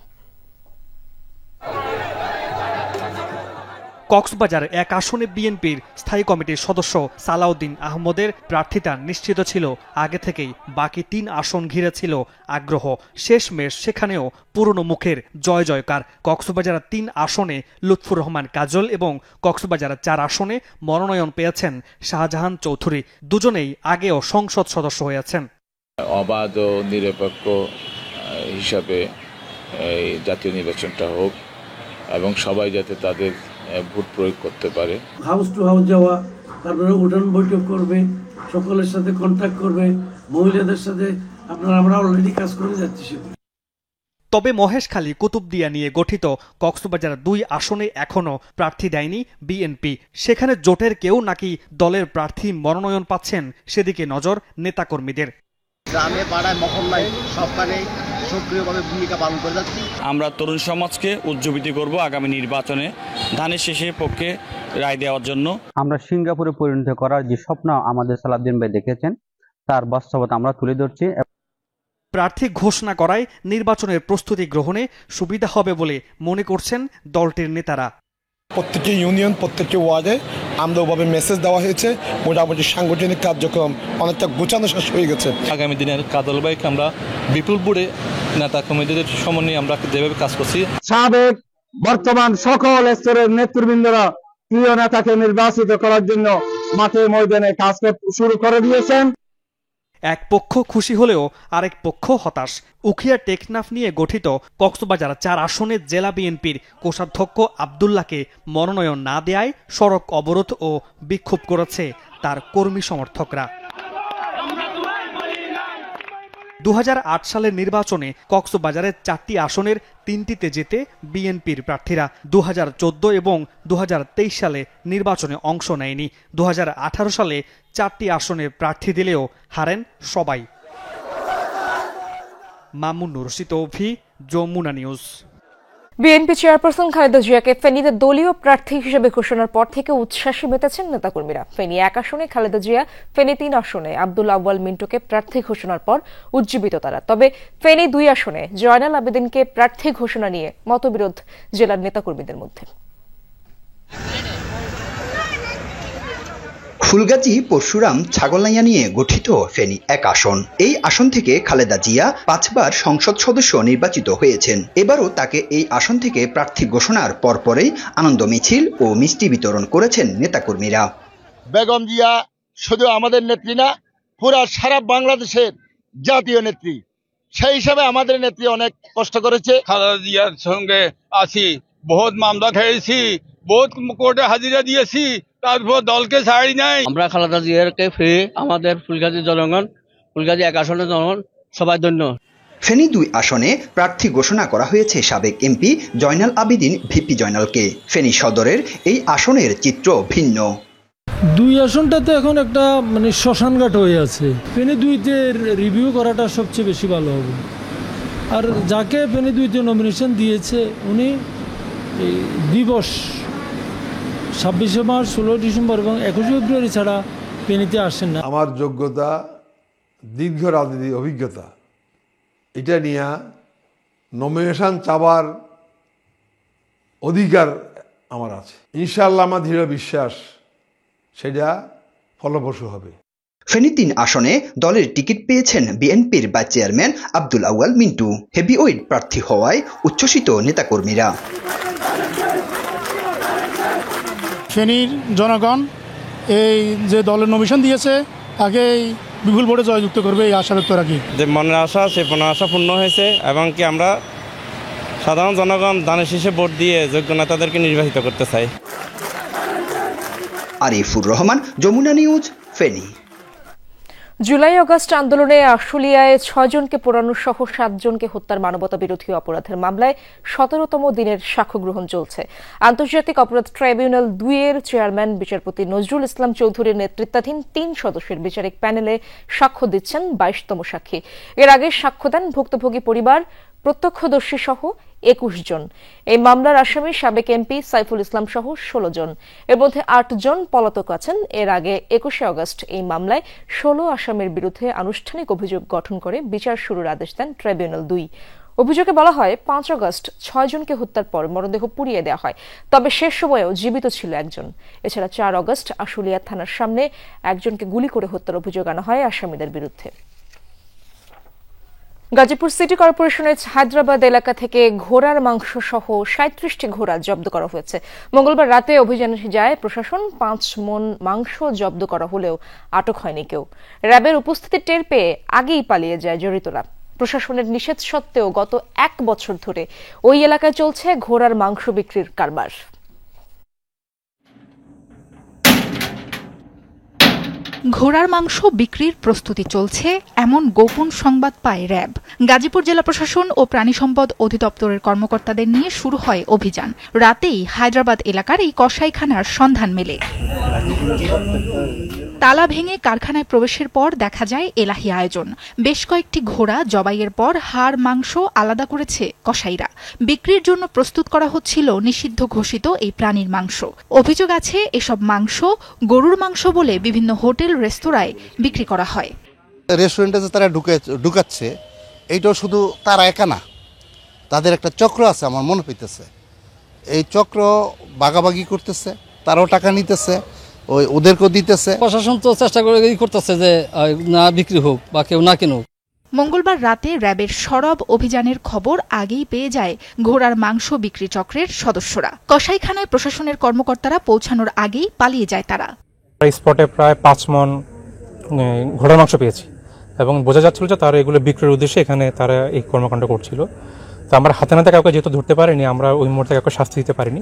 কক্সবাজার 1 আসনে বিএনপির স্থায়ী কমিটির সদস্য সালাউদ্দিন আহমদের প্রার্থিতা নিশ্চিত ছিল আগে থেকেই। বাকি 3 আসন ঘিরে ছিল আগ্রহ। শেষমেশ সেখানেও পুরনো মুখের জয় জয়কার। কক্সবাজার 3 আসনে লুৎফুর রহমান কাজল এবং কক্সবাজার 4 আসনে মনোনয়ন পেয়েছেন শাহজাহান চৌধুরী। দুজনেই আগেও সংসদ সদস্য হয়েছেন। অবাধ ও নিরপেক্ষ হিসাবে এই জাতীয় নির্বাচনটা হোক এবং সবাই যাতে তাদের ভোট প্রয়োগ করতে পারে। হাউস টু হাউস যাওয়া, তারপরে উঠান বৈঠক করবে, সকলের সাথে কন্ট্যাক্ট করবে, মহিলাদের সাথে আমরা অলরেডি কাজ করে যাচ্ছি সেগুলো। তবে মহেশখালী কুতুবদিয়া নিয়ে গঠিত কক্সবাজার 2 আসনে এখনো প্রার্থী দেয়নি বিএনপি। সেখানে জোটের কেউ নাকি দলের প্রার্থী মনোনয়ন পাচ্ছেন, সেদিকে নজর নেতাকর্মীদের। গ্রামে পাড়ায় মহল্লায় সবখানে সক্রিয়ভাবে ভূমিকা পালন করে যাচ্ছি। আমরা তরুণ সমাজকে উজ্জীবিত করব আগামী নির্বাচনে ধানের শেষের পক্ষে রায় দেওয়ার জন্য। আমরা সিঙ্গাপুরে পরিণত করার যে স্বপ্ন আমাদের সালাউদ্দিন ভাই দেখেছেন, তার বাস্তবতা আমরা তুলে ধরছি। প্রার্থী ঘোষণা করায় নির্বাচনের প্রস্তুতি গ্রহণে সুবিধা হবে বলে মনে করছেন দলটির নেতারা। প্রত্যেকটি ইউনিয়ন, প্রত্যেকটি ওয়ার্ডে আমরা ওভাবে মেসেজ দেওয়া হয়েছে। মোটামুটি সাংগঠনিক কার্যক্রম অনেকটা গোছানো শেষ হয়ে গেছে। আগামী দিনের কাদল ভাইকে আমরা বিপুল বুড়ে নেতা কর্মীদের সমন্বয়ে আমরা যেভাবে কাজ করছি, সাবেক বর্তমান সকল স্তরের নেতৃবৃন্দরা প্রিয় নেতাকে নির্বাচিত করার জন্য মাঠে ময়দানে কাজ শুরু করে দিয়েছেন। এক পক্ষ খুশি হলেও আরেক পক্ষ হতাশ। উখিয়া টেকনাফ নিয়ে গঠিত কক্সবাজার 4 আসনে জেলা বিএনপির কোষাধ্যক্ষ আব্দুল্লাহকে মনোনয়ন না দেয়ায় সড়ক অবরোধ ও বিক্ষোভ করেছে তার কর্মী সমর্থকরা। 2008 সালের নির্বাচনে কক্সবাজারের 4টি আসনের 3টিতে জেতে বিএনপির প্রার্থীরা। 2014 এবং 2023 সালে নির্বাচনে অংশ নেয়নি। 2018 সালে 4টি আসনে প্রার্থী দিলেও হারেন সবাই। Mamunur Rashid Toufi, Jamuna news. BNP chairperson Khaleda জিয়াকে ফেনীতে দলীয় প্রার্থী হিসেবে ঘোষণার পর থেকে উচ্ছ্বাসে মেতেছেন নেতাকর্মীরা। ফেনী 1 আসনে খালেদা জিয়া, ফেনী 3 আসনে আব্দুল আউয়াল মিন্টুকে প্রার্থী ঘোষণার পর উজ্জীবিত তারা। তবে ফেনী 2 আসনে জয়নাল আবেদিনকে প্রার্থী ঘোষণা নিয়ে মতবিরোধ জেলার নেতাকর্মীদের মধ্যে। ফুলগাজী পরশুরাম ছাগলনাইয়া নিয়ে গঠিত ফেনী 1 আসন। এই আসন থেকে খালেদা জিয়া 5 বার সংসদ সদস্য নির্বাচিত হয়েছেন। এবারও তাকে এই আসন থেকে প্রার্থী ঘোষণার পরপরেই আনন্দ মিছিল ও মিষ্টি বিতরণ করেছেন নেতাকর্মীরা। বেগম জিয়া শুধু আমাদের নেত্রী না, পুরা সারা বাংলাদেশের জাতীয় নেত্রী। সেই হিসাবে আমাদের নেত্রী অনেক কষ্ট করেছে। খালেদা জিয়ার সঙ্গে আছি, বহুত মামলা খেয়েছি, বহুত কোর্টে হাজিরা দিয়েছি, তারপর দলকে ছাড়ি নাই। আমরা খালেদা জিয়াকে ফিরে আমাদের ফুলগাজী জনগণ, ফুলগাজী 1 আসনের জনগণ সবাই ধন্য। ফেনী 2 আসনে প্রার্থী ঘোষণা করা হয়েছে সাবেক এমপি জয়নাল আবেদিন ভিপি জয়নালকে। ফেনী সদরের এই আসনের চিত্র ভিন্ন। 2 আসনটা তো এখন একটা শ্মশানঘাট হয়ে আছে। ফেনী 2-তে রিভিউ করাটা সবচেয়ে বেশি ভালো হবে। আর যাকে ফেনী 2-তে নমিনেশন দিয়েছে উনি এই দিবস 26শে মার্চ, 16 ডিসেম্বর এবং 21 ফেব্রুয়ারি ছাড়া ফেনীতে আসেন না। আমার যোগ্যতা, দীর্ঘ রাজনীতি অভিজ্ঞতা, এটা নিয়ে নমিনেশন চাওয়ার অধিকার আমার আছে। ইনশাআল্লাহ আমার দৃঢ় বিশ্বাস সেটা ফলপ্রসূ হবে। ফেনী 3 আসনে দলের টিকিট পেয়েছেন বিএনপির vice chairman Abdul Awal Mintu. Heavyweight প্রার্থী হওয়ায় উচ্ছ্বসিত নেতাকর্মীরা। ফেনীর জনগণ এই যে দলের নমিনেশন দিয়েছে তাকে বিপুল ভোটে জয়যুক্ত করবে এই আশা ব্যক্ত রাখি। যে মনের আশা, সে মনের আশা পূর্ণ হয়েছে এবং কি আমরা সাধারণ জনগণ ধানের শীষে ভোট দিয়ে যোগ্য নেতাদেরকে নির্বাচিত করতে চাই। Arifur Rahman, Jamuna news, Feni. July August আন্দোলনে আশুলিয়ায় 6 জনকে পোড়ানো সহ 7 জনকে হত্যার মানবতা বিরোধী অপরাধের মামলায় 17তম দিনের সাক্ষ্য গ্রহণ চলছে। আন্তর্জাতিক অপরাধ ট্রাইব্যুনাল 2 এর চেয়ারম্যান বিচারপতি নজরুল ইসলাম চৌধুরীর নেতৃত্বাধীন 3 সদস্যের বিচারিক প্যানেলে সাক্ষ্য দিচ্ছেন 22তম সাক্ষী। এর আগে সাক্ষ্য দেন ভুক্তভোগী পরিবার, প্রত্যক্ষদর্শী সহ 21 জন। এই মামলার আসামি সাবেক এমপি সাইফুল ইসলাম সহ 16 জন। এর মধ্যে 8 জন পলাতক আছেন। এর আগে 21শে আগস্ট এই মামলায় 16 আসামির বিরুদ্ধে আনুষ্ঠানিক অভিযোগ গঠন করে বিচার শুরুর আদেশ দেন ট্রাইব্যুনাল 2। অভিযোগে বলা হয় 5 আগস্ট 6 জনকে হত্যার পর মরদেহ পুড়িয়ে দেওয়া হয়, তবে শেষ সময়েও জীবিত ছিল একজন। এছাড়া 4 আগস্ট আশুলিয়া থানার সামনে একজনকে গুলি করে হত্যার অভিযোগ আনা হয় আসামিদের বিরুদ্ধে। গাজীপুর সিটি কর্পোরেশনের হায়দ্রাবাদ এলাকা থেকে ঘোড়ার মাংস সহ 37টি ঘোড়া জব্দ করা হয়েছে। মঙ্গলবার রাতে অভিযানে যায় প্রশাসন। 5 মণ মাংস জব্দ করা হলেও আটক হয়নি কেউ। র্যাবের উপস্থিতি টের পেয়ে আগেই পালিয়ে যায় জড়িতরা। প্রশাসনের নিষেধ সত্ত্বেও গত 1 বছর ধরে ওই এলাকায় চলছে ঘোড়ার মাংস বিক্রির কারবার। ঘোড়ার মাংস বিক্রির প্রস্তুতি চলছে এমন গোপন সংবাদ পায় র্যাব। গাজীপুর জেলা প্রশাসন ও প্রাণী সম্পদ অধিদপ্তরের কর্মকর্তাদের নিয়ে শুরু হয় অভিযান। রাতেই হায়দ্রাবাদ এলাকার এই কসাইখানার সন্ধান মেলে। তালা ভেঙে কারখানায় প্রবেশের পর দেখা যায় এলাহি আয়োজন। বেশ কয়েকটি ঘোড়া জবাইয়ের পর হাড় মাংস আলাদা করেছে কসাইরা। বিক্রির জন্য প্রস্তুত করা হচ্ছিল নিষিদ্ধ ঘোষিত এই প্রাণীর মাংস। অভিযোগ আছে এসব মাংস গরুর মাংস বলে বিভিন্ন হোটেল রেস্তোরাঁয় বিক্রি করা হয়। রেস্টুরেন্টে যে তারা ঢুকাচ্ছে এইটাও শুধু তারা একা না, তাদের একটা চক্র আছে আমার মনে হইতেছে। এই চক্র ভাগাভাগি করতেছে, তারাও টাকা নিতেছে, ওদেরকেও দিতেছে। প্রশাসন তো চেষ্টা করে করতেছে যে না বিক্রি হোক বা কেউ না কিনুক। মঙ্গলবার রাতে র্যাবের সরব অভিযানের খবর আগেই পেয়ে যায় ঘোড়ার মাংস বিক্রি চক্রের সদস্যরা। কসাইখানায় প্রশাসনের কর্মকর্তারা পৌঁছানোর আগেই পালিয়ে যায় তারা। স্পটে প্রায় 5 মণ ঘোড়ার মাংস পেয়েছি এবং বোঝা যাচ্ছিল যে তারা এগুলো বিক্রির উদ্দেশ্যে এখানে তারা এই কর্মকাণ্ড করছিল। তো আমরা হাতে নাতে কাউকে যেহেতু ধরতে পারিনি, আমরা ওই মুহূর্তে কাউকে শাস্তি দিতে পারিনি,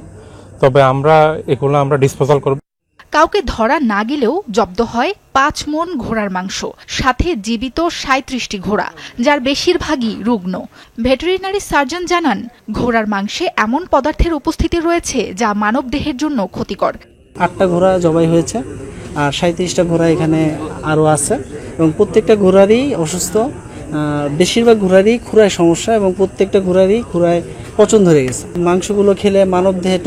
তবে আমরা এগুলো ডিসপোজাল করব। কাউকে ধরা না গেলেও জব্দ হয় 5 মণ ঘোড়ার মাংস, সাথে জীবিত 37টি ঘোড়া, যার বেশিরভাগই রুগ্ন। ভেটেরিনারি সার্জন জানান, ঘোড়ার মাংসে এমন পদার্থের উপস্থিতি রয়েছে যা মানব দেহের জন্য ক্ষতিকর। 8টা ঘোড়া জবাই হয়েছে আর 37টা ঘোড়া এখানে আরও আছে এবং প্রত্যেকটা ঘোড়ারই অসুস্থ বেশিরভাগ ঘোড়ারই খুরায় সমস্যা এবং প্রত্যেকটা ঘোড়ারই খুরায় পচন ধরে গেছে। মাংসগুলো খেলে মানব দেহে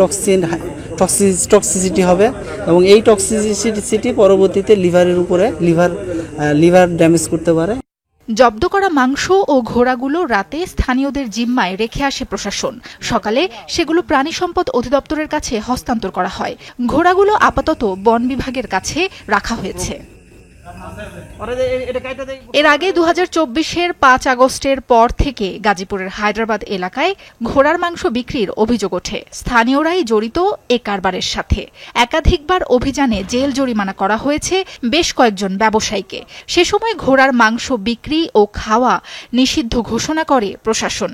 টক্সিসিটি হবে এবং এই টক্সিসিটি পরবর্তীতে লিভারের উপরে লিভার ড্যামেজ করতে পারে। জব্দ করা মাংস ও ঘোড়াগুলো রাতে স্থানীয়দের জিম্মায় রেখে আসে প্রশাসন। সকালে সেগুলো প্রাণী সম্পদ অধিদপ্তরের কাছে হস্তান্তর করা হয়। ঘোড়াগুলো আপাতত বন বিভাগের কাছে রাখা হয়েছে। এর আগে 2024-এর 5 আগস্টের পর থেকে গাজীপুরের হায়দ্রাবাদ এলাকায় ঘোড়ার মাংস বিক্রির অভিযোগ ওঠে। স্থানীয়রাই জড়িত এ কারবারের সাথে। একাধিকবার অভিযানে জেল জরিমানা করা হয়েছে বেশ কয়েকজন ব্যবসায়ীকে। সে সময় ঘোড়ার মাংস বিক্রি ও খাওয়া নিষিদ্ধ ঘোষণা করে প্রশাসন।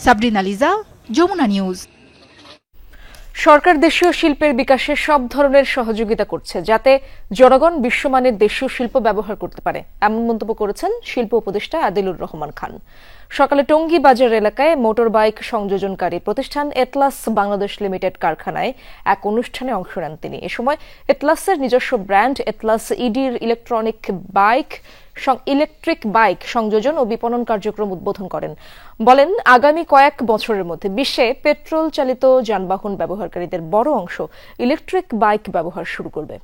সাবরিনা লিজা, যমুনা নিউজ। সরকার দেশীয় শিল্পের বিকাশে সব ধরনের সহযোগিতা করছে যাতে জনগণ বিশ্বমানের দেশীয় শিল্প ব্যবহার করতে পারে, এমন মন্তব্য করেছেন শিল্প উপদেষ্টা আদিলুর রহমান খান। সকালে টঙ্গী বাজার এলাকায় মোটর বাইক সংযোজনকারী প্রতিষ্ঠান এটলাস বাংলাদেশ লিমিটেড কারখানায় এক অনুষ্ঠানে অংশ নেন তিনি। এ সময় এটলাসের নিজস্ব ব্র্যান্ড এটলাস ইডির ইলেকট্রিক বাইক সংযোজন ও বিপণন কার্যক্রম উদ্বোধন করেন। বলেন, আগামী কয়েক বছরের মধ্যে বিশ্বে পেট্রোল চালিত যানবাহন ব্যবহারকারীদের বড় অংশ ইলেকট্রিক বাইক ব্যবহার শুরু করবে।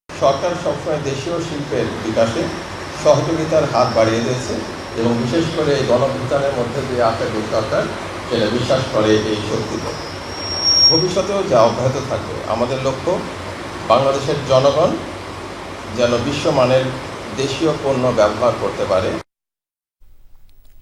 সরকার সবসময় দেশীয় শিল্পের বিকাশে সহযোগিতার হাত বাড়িয়ে দিয়েছে এবং বিশেষ করে এই গণঅভ্যুত্থানের মধ্যে দিয়ে আফ্রিকা সরকার সেটা বিশ্বাস করে এই শক্তিতে। ভবিষ্যতেও যা অব্যাহত থাকবে, আমাদের লক্ষ্য বাংলাদেশের জনগণ যেন বিশ্বমানের দেশীয় পণ্য ব্যবহার করতে পারে।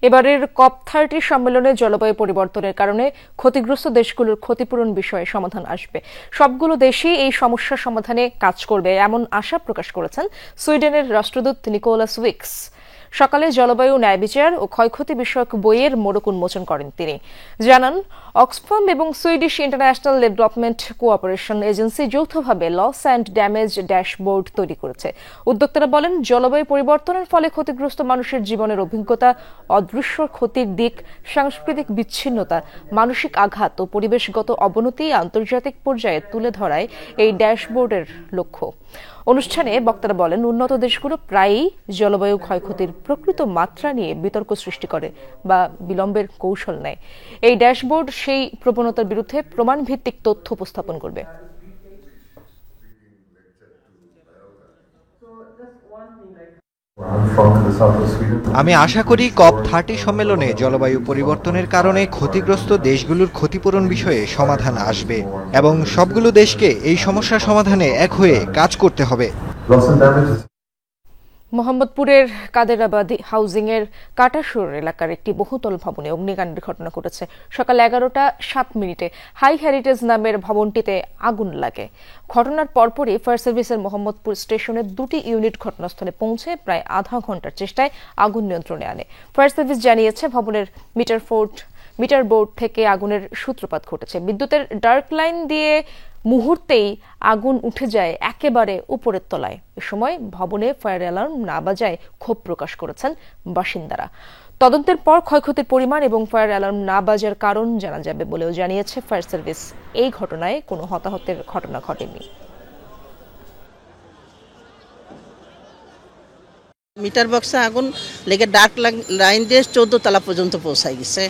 এবারের COP30 সম্মেলনে জলবায়ু পরিবর্তনের কারণে ক্ষতিগ্রস্ত দেশগুলোর ক্ষতিপূরণ বিষয়ে সমাধান আসবে। সবগুলো দেশই এই সমস্যা সমাধানে কাজ করবে এমন আশা প্রকাশ করেছেন সুইডেনের রাষ্ট্রদূত নিকোলাস উইক্স। সকালে জলবায়ু ন্যায় বিচার ও ক্ষয়ক্ষতি বিষয়ক বইয়ের মোড়ক উন্মোচন করেন তিনি। জানান, অক্সফাম এবং Swedish international development cooperation agency যৌথভাবে লস অ্যান্ড ড্যামেজ ড্যাশবোর্ড তৈরি করেছে। উদ্যোক্তারা বলেন, জলবায়ু পরিবর্তনের ফলে ক্ষতিগ্রস্ত মানুষের জীবনের অভিজ্ঞতা, অদৃশ্য ক্ষতির দিক, সাংস্কৃতিক বিচ্ছিন্নতা, মানসিক আঘাত ও পরিবেশগত অবনতি আন্তর্জাতিক পর্যায়ে তুলে ধরায় এই ড্যাশবোর্ডের লক্ষ্য। অনুষ্ঠানে বক্তারা বলেন, উন্নত দেশগুলো প্রায়ই জলবায়ু ক্ষয়ক্ষতির প্রকৃত মাত্রা নিয়ে বিতর্ক সৃষ্টি করে বা বিলম্বের কৌশল নেয়। এই ড্যাশবোর্ড সেই প্রবণতার বিরুদ্ধে প্রমাণভিত্তিক তথ্য উপস্থাপন করবে। আমি আশা করি COP30 সম্মেলনে জলবায়ু পরিবর্তনের কারণে ক্ষতিগ্রস্ত দেশগুলোর ক্ষতিপূরণ বিষয়ে সমাধান আসবে এবং সবগুলো দেশকে এই সমস্যা সমাধানে এক হয়ে কাজ করতে হবে। মোহাম্মদপুরের কাদেরাবাদ হাউজিং এর কাটাসুর এলাকার একটি বহুতল ভবনে অগ্নিকাণ্ডের ঘটনা ঘটেছে। সকাল 11:07 হাই হেরিটেজ নামের ভবনটিতে আগুন লাগে। ঘটনার পরপরই ফায়ার সার্ভিসের মোহাম্মদপুর স্টেশনের 2টি ইউনিট ঘটনাস্থলে পৌঁছে প্রায় আধা ঘন্টার চেষ্টায় আগুন নিয়ন্ত্রণে আনে। ফায়ার সার্ভিস জানিয়েছে, ভবনের মিটার বোর্ড থেকে আগুনের সূত্রপাত ঘটেছে। বিদ্যুতের ডার্ক লাইন দিয়ে মুহূর্তেই আগুন উঠে যায় একেবারে উপরের তলায়। এ সময় ভবনে ফায়ার অ্যালার্ম না বাজায় ক্ষোভ প্রকাশ করেছেন বাসিন্দারা। তদন্তের পর ক্ষয়ক্ষতির পরিমাণ এবং ফায়ার অ্যালার্ম না বাজার কারণ জানা যাবে বলেও জানিয়েছে ফায়ার সার্ভিস। এই ঘটনায় কোনো হতাহতের ঘটনা ঘটেনি। মিটার বক্সে আগুন লেগে ডার্ক লাইন দিয়ে 14 তলা পর্যন্ত পৌঁছাই গেছে।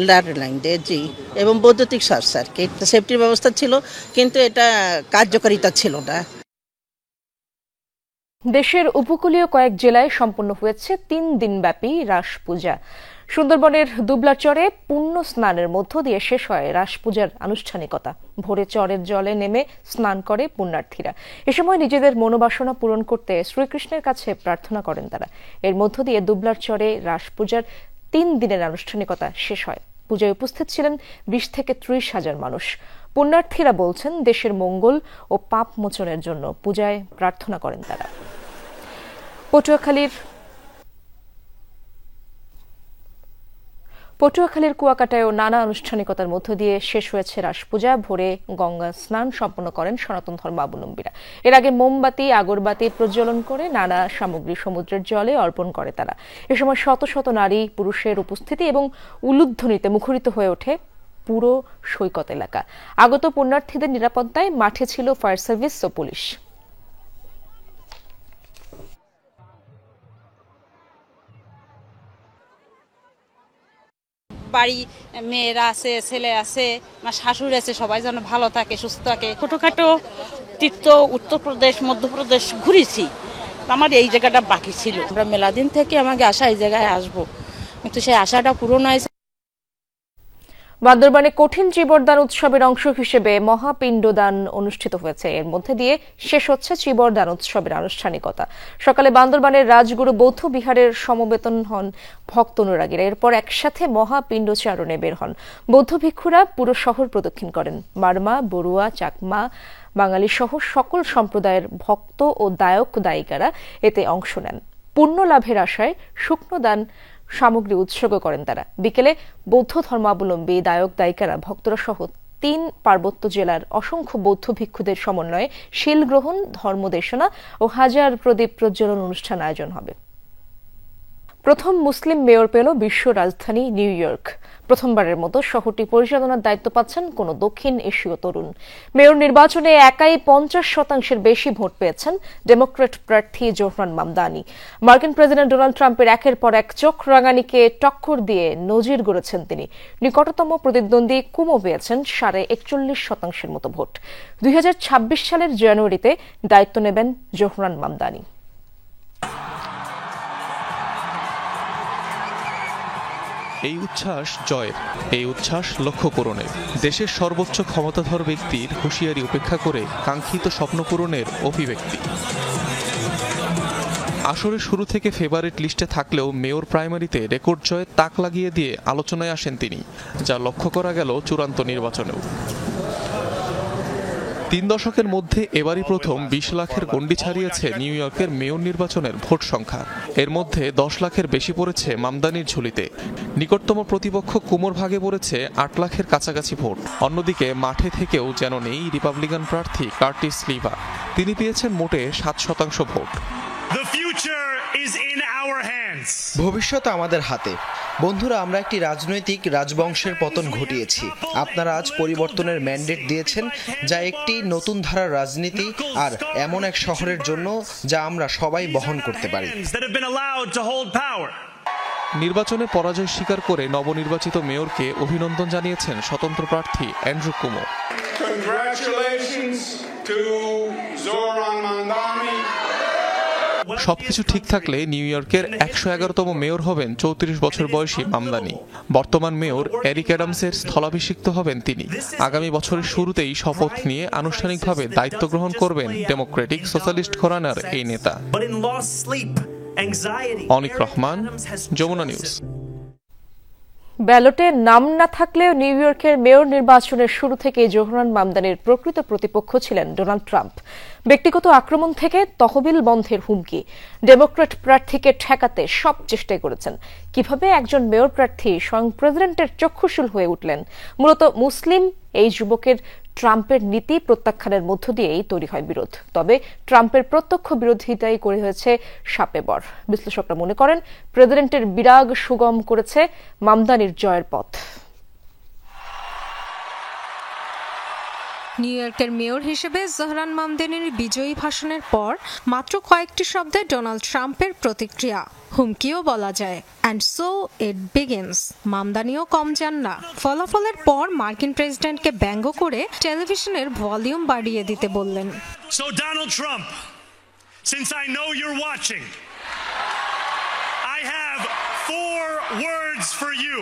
ডার্ক লাইন দিয়ে, জি, এবং বৈদ্যুতিক শর্ট সার্কিট। সেফটির ব্যবস্থা ছিল কিন্তু এটা কার্যকারিতা ছিল না। দেশের উপকূলীয় কয়েক জেলায় সম্পন্ন হয়েছে 3 দিনব্যাপী রাস পূজা। সুন্দরবনের দুবলাচরে পুণ্য স্নানের মধ্য দিয়ে শেষ হয় রাস পূজার আনুষ্ঠানিকতা। ভোরে চরের জলে নেমে স্নান করে পুণ্যার্থীরা। এ সময় নিজেদের মনোবাসনা পূরণ করতে শ্রীকৃষ্ণের কাছে প্রার্থনা করেন তারা। এর মধ্য দিয়ে দুবলাচরে রাস পূজার 3 দিনের আনুষ্ঠানিকতা শেষ হয়। পূজায় উপস্থিত ছিলেন 20 থেকে 30 হাজার মানুষ। পুণ্যার্থীরা বলছেন, দেশের মঙ্গল ও পাপ মোচনের জন্য পূজায় প্রার্থনা করেন তারা। পটুয়াখালীর কুয়াকাটায়ও নানা আনুষ্ঠানিকতার মধ্য দিয়ে শেষ হয়েছে রাস পূজা। ভোরে গঙ্গা স্নান সম্পন্ন করেন সনাতন ধর্মাবলম্বীরা। এর আগে মোমবাতি, আগরবাতি প্রজ্বলন করে নানা সামগ্রী সমুদ্রের জলে অর্পণ করে তারা। এ সময় শত শত নারী পুরুষের উপস্থিতি এবং উলুধ্বনিতে মুখরিত হয়ে ওঠে পুরো সৈকত এলাকা। আগত পুণ্যার্থীদের নিরাপত্তায় মাঠে ছিল ফায়ার সার্ভিস ও পুলিশ। বাড়ি মেয়েরা আছে, ছেলে আছে, আমার শাশুড়ি আছে, সবাই যেন ভালো থাকে, সুস্থ থাকে। ছোটখাটো তীর্থ উত্তরপ্রদেশ, মধ্যপ্রদেশ ঘুরেছি, আমার এই জায়গাটা বাকি ছিল। আমরা মেলা দিন থেকে আমাকে আশা এই জায়গায় আসবো, কিন্তু সেই আশাটা পূরণ হয়েছে। বান্দরবানে কঠিন চিবরদান উৎসবের অংশ হিসেবে মহাপিণ্ডদান অনুষ্ঠিত হয়েছে। এর মধ্যে দিয়ে শেষ হচ্ছে চিবরদান উৎসবের আনুষ্ঠানিকতা। সকালে বান্দরবানের রাজগুরু বৌদ্ধ বিহারের সমবেতন হন ভক্ত অনুরাগীরা। এরপর একসাথে মহাপিণ্ডচারণে বের হন। বৌদ্ধ ভিক্ষুরা পুরো শহর প্রদক্ষিণ করেন। মারমা, বড়ুয়া, চাকমা, বাঙালি সহ সকল সম্প্রদায়ের ভক্ত ও দায়ক দায়িকারা এতে অংশ নেন। পুণ্য লাভের আশায় শুকনো দান সামগ্রী উৎসর্গ করেন তারা। বিকেলে বৌদ্ধ ধর্মাবলম্বী দায়ক দায়িকারা ভক্তরা সহ 3 পার্বত্য জেলার অসংখ্য বৌদ্ধ ভিক্ষুদের সমন্বয়ে শিল গ্রহণ, ধর্মদেশনা ও হাজার প্রদীপ প্রজ্বলন অনুষ্ঠান আয়োজন হবে। প্রথম মুসলিম মেয়র পেল বিশ্ব রাজধানী নিউ ইয়র্ক। প্রথমবারের মতো শহরটি পরিচালনার দায়িত্ব পাচ্ছেন কোন দক্ষিণ এশীয় তরুণ। মেয়র নির্বাচনে একাই 50% বেশি ভোট পেয়েছেন ডেমোক্র্যাট প্রার্থী জোহরান মামদানি। মার্কিন প্রেসিডেন্ট ডোনাল্ড ট্রাম্পের একের পর এক চোখ রাঙানিকে টক্কর দিয়ে নজির গড়েছেন তিনি। নিকটতম প্রতিদ্বন্দ্বী কুমো পেয়েছেন 41.5% মতো ভোট। 2026 সালের জানুয়ারিতে দায়িত্ব নেবেন জোহরান মামদানি। এই উচ্ছ্বাস জয়ের, এই উচ্ছ্বাস লক্ষ্য পূরণের। দেশের সর্বোচ্চ ক্ষমতাধর ব্যক্তির হুঁশিয়ারি উপেক্ষা করে কাঙ্ক্ষিত স্বপ্ন পূরণের অভিব্যক্তি। আসরের শুরু থেকে ফেভারিট লিস্টে থাকলেও মেয়র প্রাইমারিতে রেকর্ড জয়ে তাক লাগিয়ে দিয়ে আলোচনায় আসেন তিনি, যা লক্ষ্য করা গেল চূড়ান্ত নির্বাচনেও। 3 দশকের মধ্যে এবারই প্রথম 20 লাখের গণ্ডি ছাড়িয়েছে নিউ ইয়র্কের মেয়র নির্বাচনের ভোট সংখ্যা। এর মধ্যে 10 লাখের বেশি পড়েছে মামদানির ঝুলিতে। নিকটতম প্রতিপক্ষ কুমোর ভাগে পড়েছে 8 লাখের কাছাকাছি ভোট। অন্যদিকে মাঠে থেকেও যেন নেই রিপাবলিকান প্রার্থী কার্টিস লিভা। তিনি পেয়েছেন মোটে 7% ভোট। ভবিষ্যৎ আমাদের হাতে। বন্ধুরা, আমরা একটি রাজনৈতিক রাজবংশের পতন ঘটিয়েছি। আপনারা আজ পরিবর্তনের ম্যান্ডেট দিয়েছেন, যা একটি নতুন ধারার রাজনীতি আর এমন এক শহরের জন্য যা আমরা সবাই বহন করতে পারি। নির্বাচনে পরাজয় স্বীকার করে নবনির্বাচিত মেয়রকে অভিনন্দন জানিয়েছেন স্বতন্ত্র প্রার্থী অ্যান্ড্রু কুমো। সবকিছু ঠিক থাকলে নিউ ইয়র্কের 111তম মেয়র হবেন 34 বছর বয়সী মামদানি। বর্তমান মেয়র এরিক অ্যাডামসের স্থলাভিষিক্ত হবেন তিনি। আগামী বছরের শুরুতেই শপথ নিয়ে আনুষ্ঠানিকভাবে দায়িত্ব গ্রহণ করবেন ডেমোক্রেটিক সোশ্যালিস্ট ঘরানার এই নেতা। অনিক রহমান, যমুনা নিউজ। ব্যালটে নাম না থাকলেও নিউ ইয়র্কের মেয়র নির্বাচনের শুরু থেকে জোহরান মামদানির প্রকৃত প্রতিপক্ষ ছিলেন ডোনাল্ড ট্রাম্প। ব্যক্তিগত আক্রমণ থেকে তহবিল বন্ধের হুমকি, ডেমোক্র্যাট প্রার্থীকে ঠেকাতে সব চেষ্টাই করেছেন। কিভাবে একজন মেয়র প্রার্থী স্বয়ং প্রেসিডেন্টের চক্ষুশূল হয়ে উঠলেন? মূলত মুসলিম এই যুবকের ট্রাম্পের নীতি প্রত্যাখ্যানের মধ্য দিয়েই তৈরি হয় বিরোধ। তবে ট্রাম্পের প্রত্যক্ষ বিরোধিতাই করে হয়েছে শাপে বর। বিশ্লেষকরা মনে করেন প্রেসিডেন্টের বিরাগ সুগম করেছে মামদানির জয়ের পথ। নিউ ইয়র্কের মেয়র হিসেবে জোহরান মামদানির বিজয়ী ভাষণের পর মাত্র কয়েকটি শব্দে ডোনাল্ড ট্রাম্পের প্রতিক্রিয়া, হুমকিও বলা যায়। And so it begins. মামদানিও কম যান না। ফলাফলের পর মার্কিন প্রেসিডেন্টকে ব্যঙ্গ করে টেলিভিশনের ভলিউম বাড়িয়ে দিতে বললেন। So Donald Trump, since I know you're watching, I have 4 words for you.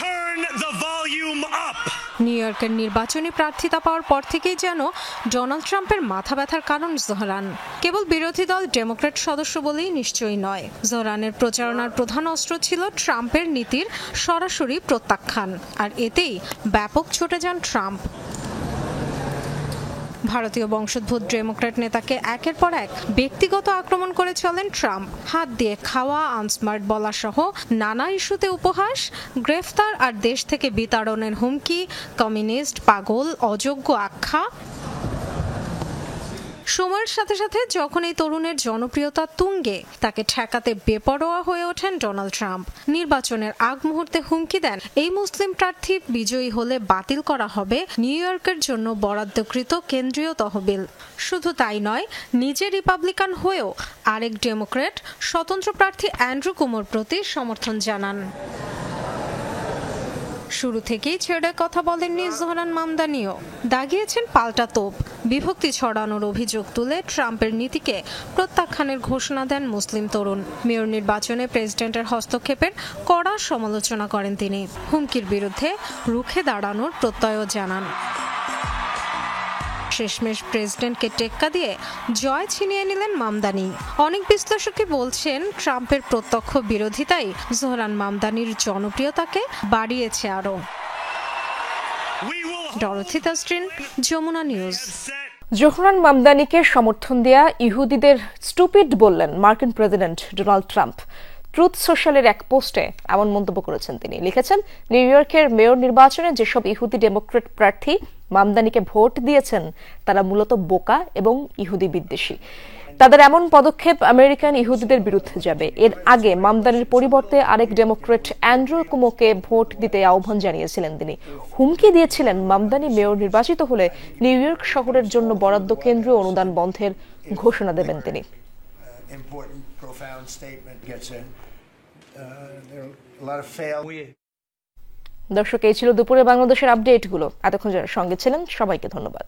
Turn the volume up. New ইয়র্কের নির্বাচনী প্রার্থিতা পাওয়ার পর থেকেই যেন ডোনাল্ড ট্রাম্পের মাথা ব্যথার কারণ জোহরান। কেবল বিরোধী দল ডেমোক্র্যাট সদস্য বলেই নিশ্চয়ই নয়। জোহরানের প্রচারণার প্রধান অস্ত্র ছিল ট্রাম্পের নীতির সরাসরি প্রত্যাখ্যান, আর এতেই ব্যাপক ছুটে যান ট্রাম্প। ভারতীয় বংশোদ্ভূত ডেমোক্র্যাট নেতাকে একের পর এক ব্যক্তিগত আক্রমণ করে চলেন ট্রাম্প। হাত দিয়ে খাওয়া, আনস্মার্ট বলা সহ নানা ইস্যুতে উপহাস, গ্রেফতার আর দেশ থেকে বিতাড়নের হুমকি, কমিউনিস্ট, পাগল, অযোগ্য আখ্যা। সময়ের সাথে সাথে যখন এই তরুণের জনপ্রিয়তা তুঙ্গে, তাকে ঠেকাতে বেপরোয়া হয়ে ওঠেন ডোনাল্ড ট্রাম্প। নির্বাচনের আগ মুহূর্তে হুমকি দেন এই মুসলিম প্রার্থী বিজয়ী হলে বাতিল করা হবে নিউ ইয়র্কের জন্য বরাদ্দকৃত কেন্দ্রীয় তহবিল। শুধু তাই নয়, নিজে রিপাবলিকান হয়েও আরেক ডেমোক্র্যাট স্বতন্ত্র প্রার্থী অ্যান্ড্রু কুমোর প্রতি সমর্থন জানান। শুরু থেকেই ছেড়ে কথা বলেননি জোহরান মামদানিও, দাগিয়েছেন পাল্টা তোপ। বিভক্তি ছড়ানোর অভিযোগ তুলে ট্রাম্পের নীতিকে প্রত্যাখ্যানের ঘোষণা দেন মুসলিম তরুণ। মেয়র নির্বাচনে প্রেসিডেন্টের হস্তক্ষেপের কড়া সমালোচনা করেন তিনি। হুমকির বিরুদ্ধে রুখে দাঁড়ানোর প্রত্যয়ও জানান। শেষমেশ প্রেসিডেন্টকে টেক্কা দিয়ে জয় ছিনিয়ে নিলেন মামদানি। অনেক বিশ্লেষকই বলছেন ট্রাম্পের প্রত্যক্ষ বিরোধিতাই জোহরান মামদানির জনপ্রিয়তাকে বাড়িয়েছে আরও। Dorothy Tasrin, Jamuna news. জোহরান মামদানিকে সমর্থন দেয়া ইহুদিদের স্টুপিড বললেন মার্কিন প্রেসিডেন্ট ডোনাল্ড ট্রাম্প। ট্রুথ সোশ্যালের এক পোস্টে এমন মন্তব্য করেছেন তিনি। লিখেছেন, নিউ ইয়র্কের মেয়র নির্বাচনে যেসব ইহুদি ডেমোক্রেট প্রার্থী মামদানিকে ভোট দিয়েছেন তারা মূলত বোকা এবং ইহুদি বিদ্বেষী। তাদের এমন পদক্ষেপ আমেরিকান ইহুদিদের বিরুদ্ধে যাবে। এর আগে মামদানির পরিবর্তে আরেক ডেমোক্রেট অ্যান্ড্রু কুমোকে ভোট দিতে আহ্বান জানিয়েছিলেন তিনি। হুমকি দিয়েছিলেন মামদানি মেয়র নির্বাচিত হলে নিউ ইয়র্ক শহরের জন্য বরাদ্দ কেন্দ্রীয় অনুদান বন্ধের ঘোষণা দেবেন তিনি। দর্শক, এই ছিল দুপুরে বাংলাদেশের আপডেটগুলো। এতক্ষণ যারা সঙ্গে ছিলেন সবাইকে ধন্যবাদ।